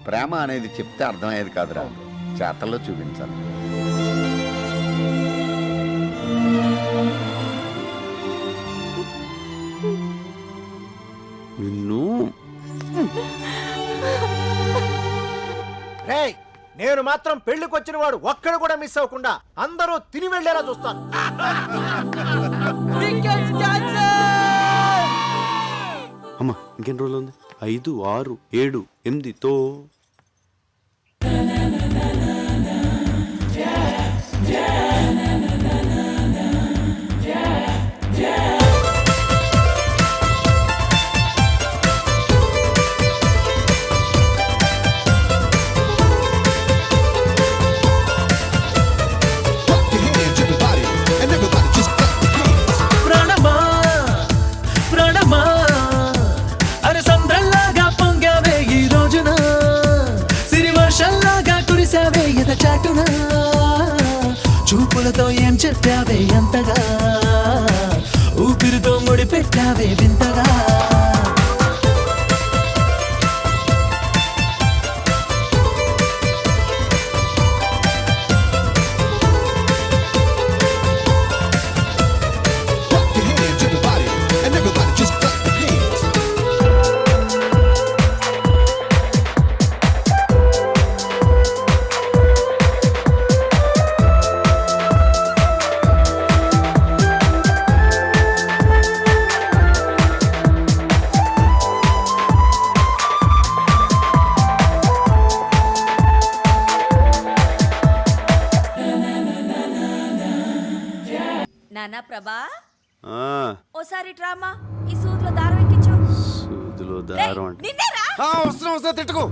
ప్రేమ అనేది చెప్తే అర్థమయ్యేది కాదురా, చేతల్లో చూపించాలి. నిన్ను రేయ్, నేను మాత్రం పెళ్లికి వచ్చిన వాడు ఒక్కడు కూడా మిస్ అవ్వకుండా అందరూ తిని వెళ్ళేలా చూస్తాను. అమ్మా ఇంకెన్ని రోజులు ఉంది? 5, 6, 7, 8తో ప్రాణమా ప్రాణమా అరే సంద్రంలాగా పొంగావే ఈ రోజున సిరి వర్షంలాగా కురిసావే ఎద చాటున చూపులతో ఏం చెప్పావే అంతగా ఊపిరితో ముడి పెట్టావే వింతగా నానా ప్రభా ఆ, ఓసారి డ్రామా ఈ సూదిలో దారం ఎక్కించు. సూదిలో దారం అంటే నిన్నేరా? వస్తున్నా తిట్టుకో.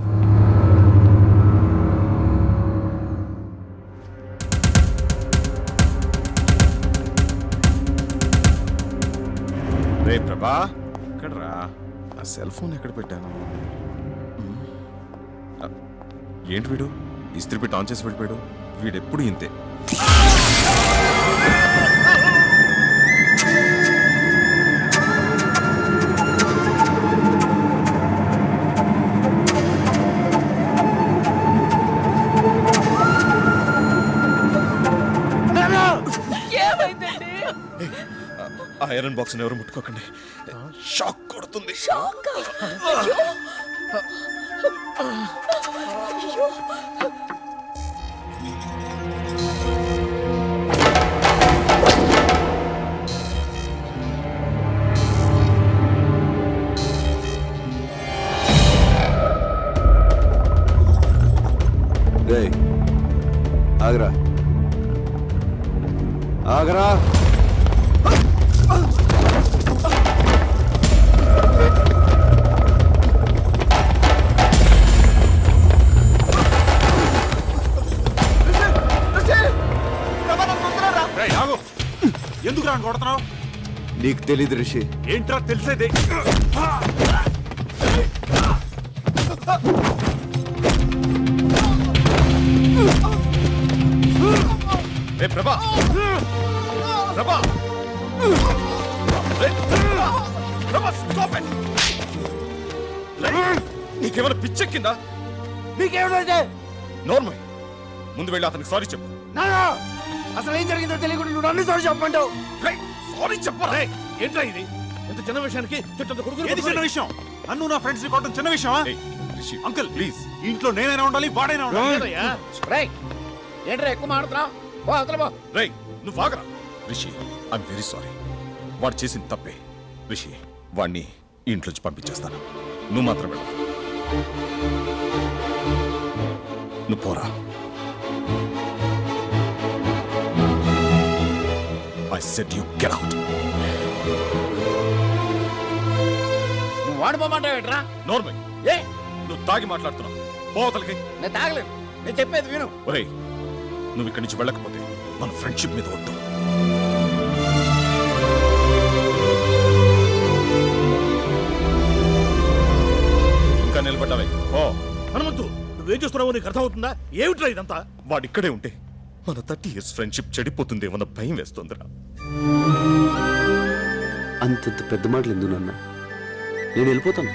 రే ప్రభా ఎక్కడ్రా? ఆ సెల్ ఫోన్ ఎక్కడ పెట్టాను? ఏంటి వీడు ఇస్త్రీ పెట్టి ఆన్ చేసి వెళ్ళిపోయాడు? వీడెప్పుడు ఇంతే. ఆ ఐరన్ బాక్స్ ఎవరు ముట్టుకోకండి, షాక్ కొడుతుంది. రేయ్, ఆగరా ఆగరా. ఎందుకు రా కొడుతున్నావు? నీకు తెలీదు రిషి. ఏంట్రా తెలిసేది? ప్రభా ప్రభా నీకేమైనా పిచ్చెక్కిందా? నీకేమిటంటే నోర్మల్, ముందు వెళ్ళి అతనికి సారీ చెప్పు. అసలు ఏం జరిగిందో తెలియకుండా నువ్వు అన్ని సార్లు చెప్పమంటావు. సారీ చెప్పరా? ఏంట్రా ఇది? ఇంత చిన్న విషయానికి చిన్న విషయం. నన్ను నా ఫ్రెండ్స్ కొట్టడం చిన్న విషయమా? అంకుల్ ప్లీజ్, ఇంట్లో నేనైనా ఉండాలి, వాడైనా ఉండాలి. ఏంట్రా ఎక్కువ మాడుతున్నావు? రేయ్ నువ్వు ఆగరా. Rishi I'm very sorry. వాడు చేసిన తప్పే. రిషి వాడిని ఇంట్లోంచి పంపించేస్తాను. నువ్వు మాత్రం వెళ్ళు. నువ్వు పోరా. I said you get out. నువ్వు వాడిపోమంటావు ఏంట్రా? నోర్మల్, ఏ నువ్వు తాగి మాట్లాడుతున్నావు. పోతలకి. నేను తాగలేదు, నేను చెప్పేది విను. ఒరేయ్, నువ్వు ఇక్కడి నుంచి వెళ్ళకపోతే మన ఫ్రెండ్షిప్ మీద ఒట్టు. ఇంకా నిలబడ్డావే ఓ హనుమంతు, నువ్వేం చూస్తున్నావో నీకు అర్థమవుతుందా? ఏమిట్రా ఇదంతా? వాడిక్కడే ఉంటే మన 30 years ఫ్రెండ్షిప్ చెడిపోతుందేమన్న భయం వేస్తుందిరా. అంతంత పెద్ద మాటలు ఎందుకు నాన్న? నేను వెళ్ళిపోతాను.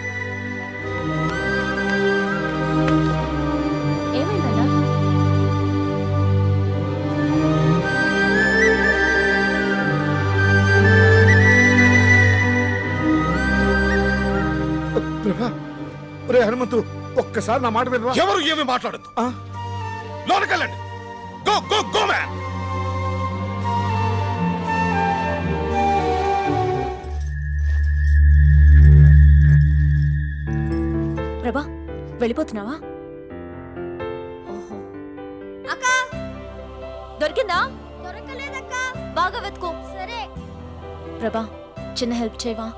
ఏమైందన్నా? రే హనుమంతు, ఒక్కసారి నా మాట వినరా. ఎవరు ఏమి మాట్లాడద్దు. లోనకెళ్ళండి. Go go go man. Prabha వెళ్ళిపోతున్నావా? ఓహో. అక్క దొరికిందా? దొరకలేదక్క. బాగా వెతుకో. సరే. ప్రభా చిన్న హెల్ప్ చేయవా?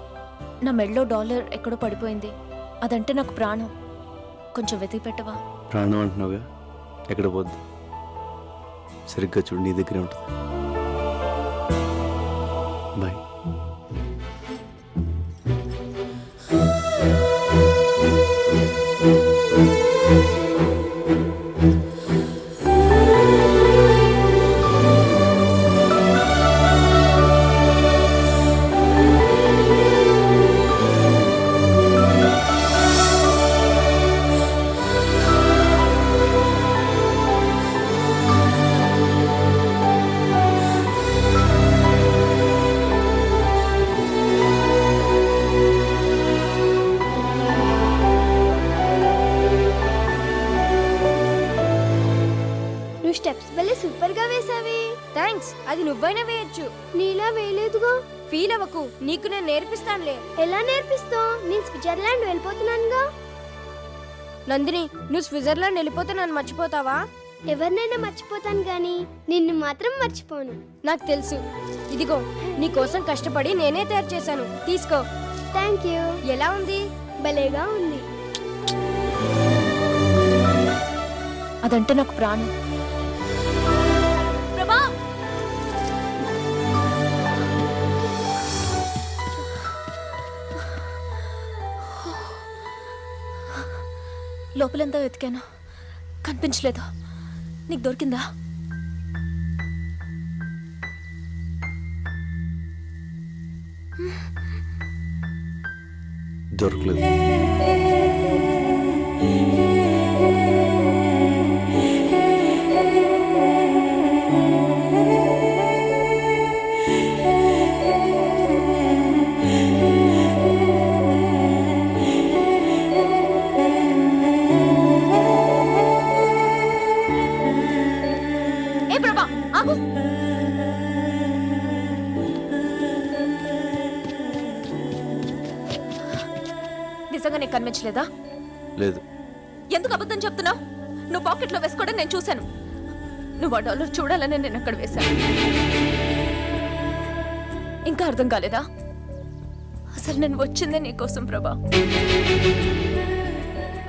నా మెడలో డాలర్ ఎక్కడో పడిపోయింది. అదంటే నాకు ప్రాణం. కొంచెం వెతికి పెట్టవా? ప్రాణం అంటున్నావుగా, ఎక్కడ పోద్ది? సరిగ్గా చూడు, నీ దగ్గరే ఉంటుంది. బాయ్. నువ్వు స్టెప్స్ భలే సూపర్ గా వేసావి. థ్యాంక్స్. అది నువ్వైనా వేయొచ్చు. నీలా వేయలేదుగా. ఫీల్ అవ్వకు, నీకు నేను నేర్పిస్తానులే. ఎలా నేర్పిస్తావు? నేను స్విట్జర్లాండ్ వెళ్ళిపోతున్నానుగా. నందిని, నువ్వు స్విట్జర్లాండ్ వెళ్ళిపోతే నన్ను మర్చిపోతావా? ఎవరినైనా మర్చిపోతాను గాని నిన్ను మాత్రం మర్చిపోను. నాకు తెలుసు. ఇదిగో నీ కోసం కష్టపడి నేనే తయారు చేశాను. తీసుకో. Thank you. ఎలా ఉంది? భలేగా ఉంది. అదంటే నాకు ప్రాణం. ప్రభా లోపలంతా వెతికాను, కనిపించలేదు. నీకు దొరికిందా? దొరకలేదు. ఏ ప్రభా ఆగు. నిజంగా నీకు కనిపించలేదా? లేదు. ఎందుకు అబద్ధం చెప్తున్నావు? నువ్వు పాకెట్లో వేసుకోవడం నేను చూశాను. నువ్వు ఆ డాలర్ చూడాలని నేను అక్కడ వేశాను. ఇంకా అర్థం కాలేదా? అసలు నేను వచ్చిందే నీకోసం ప్రభా.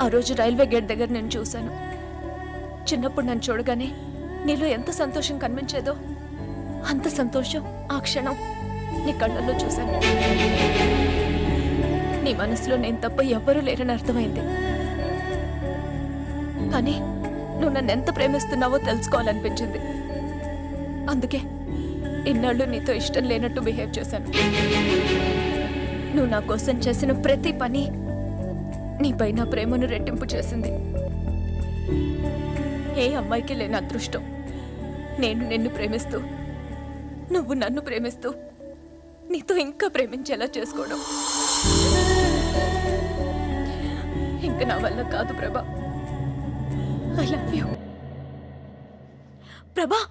ఆ రోజు రైల్వే గేట్ దగ్గర నేను చూశాను. చిన్నప్పుడు నన్ను చూడగానే నీలో ఎంత సంతోషం కనిపించేదో అంత సంతోషం ఆ క్షణం నీ కళ్ళల్లో చూశాను. నీ మనసులో నేను తప్ప ఎవ్వరూ లేరని అర్థమైంది. కానీ నువ్వు నన్ను ఎంత ప్రేమిస్తున్నావో తెలుసుకోవాలనిపించింది. అందుకే ఇన్నాళ్ళు నీతో ఇష్టం లేనట్టు బిహేవ్ చేశాను. నువ్వు నా కోసం చేసిన ప్రతి పని నీపై నా ప్రేమను రెట్టింపు చేసింది. ఏ అమ్మాయికి లేని అదృష్టం నేను నిన్ను ప్రేమిస్తూ నువ్వు నన్ను ప్రేమిస్తూ నీతో ఇంకా ప్రేమించేలా చేసుకోవడం. ఇంకా నా వల్ల కాదు ప్రభా. ఐ లవ్ యూ ప్రభా.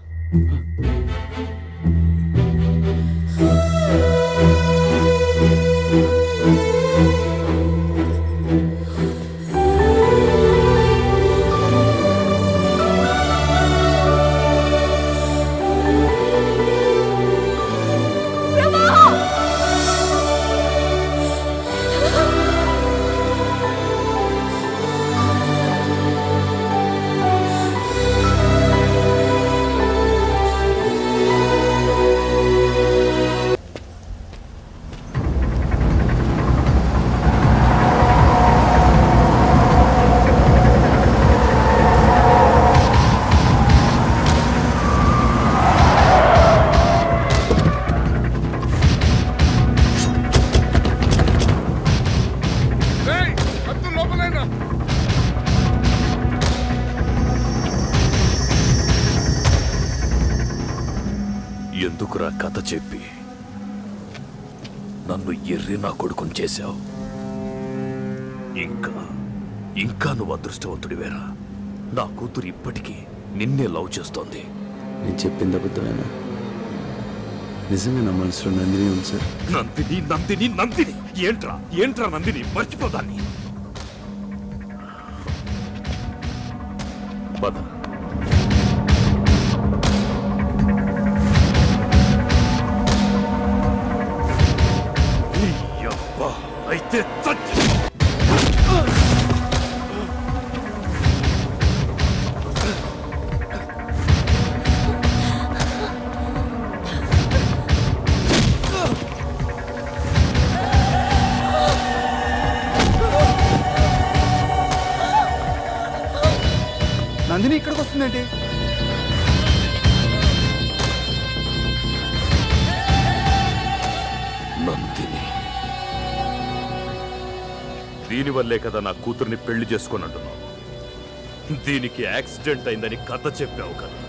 ఎందుకురా కథ చెప్పి నన్ను ఎర్రి నా కొడుకుని చేశావు? ఇంకా ఇంకా నువ్వు అదృష్టవంతుడివేరా. నా కూతురు ఇప్పటికీ నిన్నే లవ్ చేస్తోంది. నేను చెప్పింది అబద్ధమేనా? నిజంగా నా మనసులో నందిని ఉంది సార్. నందిని నందిని నందిని ఏంట్రా ఏంట్రా నందిని? మర్చిపోదాన్ని. పద. అయితే నందిని ఇక్కడికి వస్తుందేంటి? నందిని, దీనివల్లే కదా నా కూతుర్ని పెళ్లి చేసుకొని అంటున్నావు. దీనికి యాక్సిడెంట్ అయిందని కథ చెప్పావు కదా,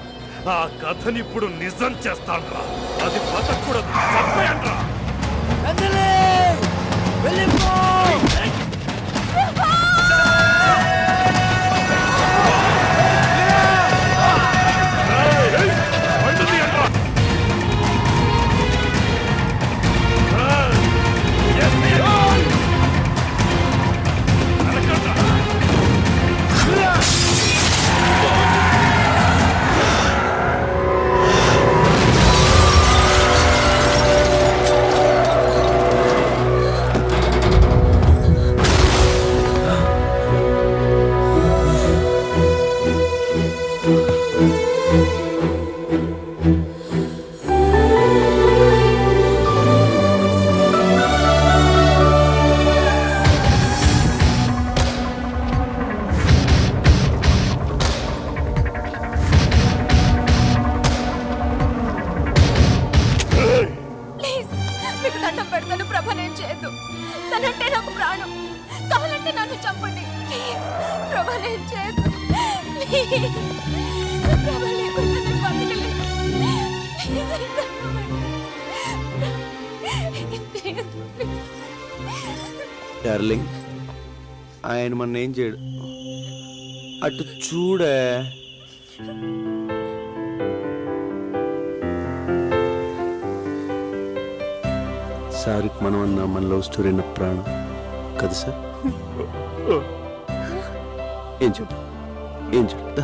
ఆ కథని ఇప్పుడు నిజం చేస్తాన్రా. అది బతకూడదు, చంపేయండ్రా. ప్లీజ్, మీకు దండం పెడతాను. ప్రభనేం చేయొద్దు. తనంటే నాకు ప్రాణం. కావాలంటే నన్ను చంపండి. ప్లీజ్, ప్రభనేం చేయొద్దు. ప్లీజ్, ప్రభ లేకుండా నేను బతకలేను. డార్లింగ్, ఆయన మన ఏం చేయడు. అటు చూడే. సార్కి మనం అన్న మన లవ్ స్టోరీ నా ప్రాణం కదా సార్? ఏం చూడు, ఏం చూడు.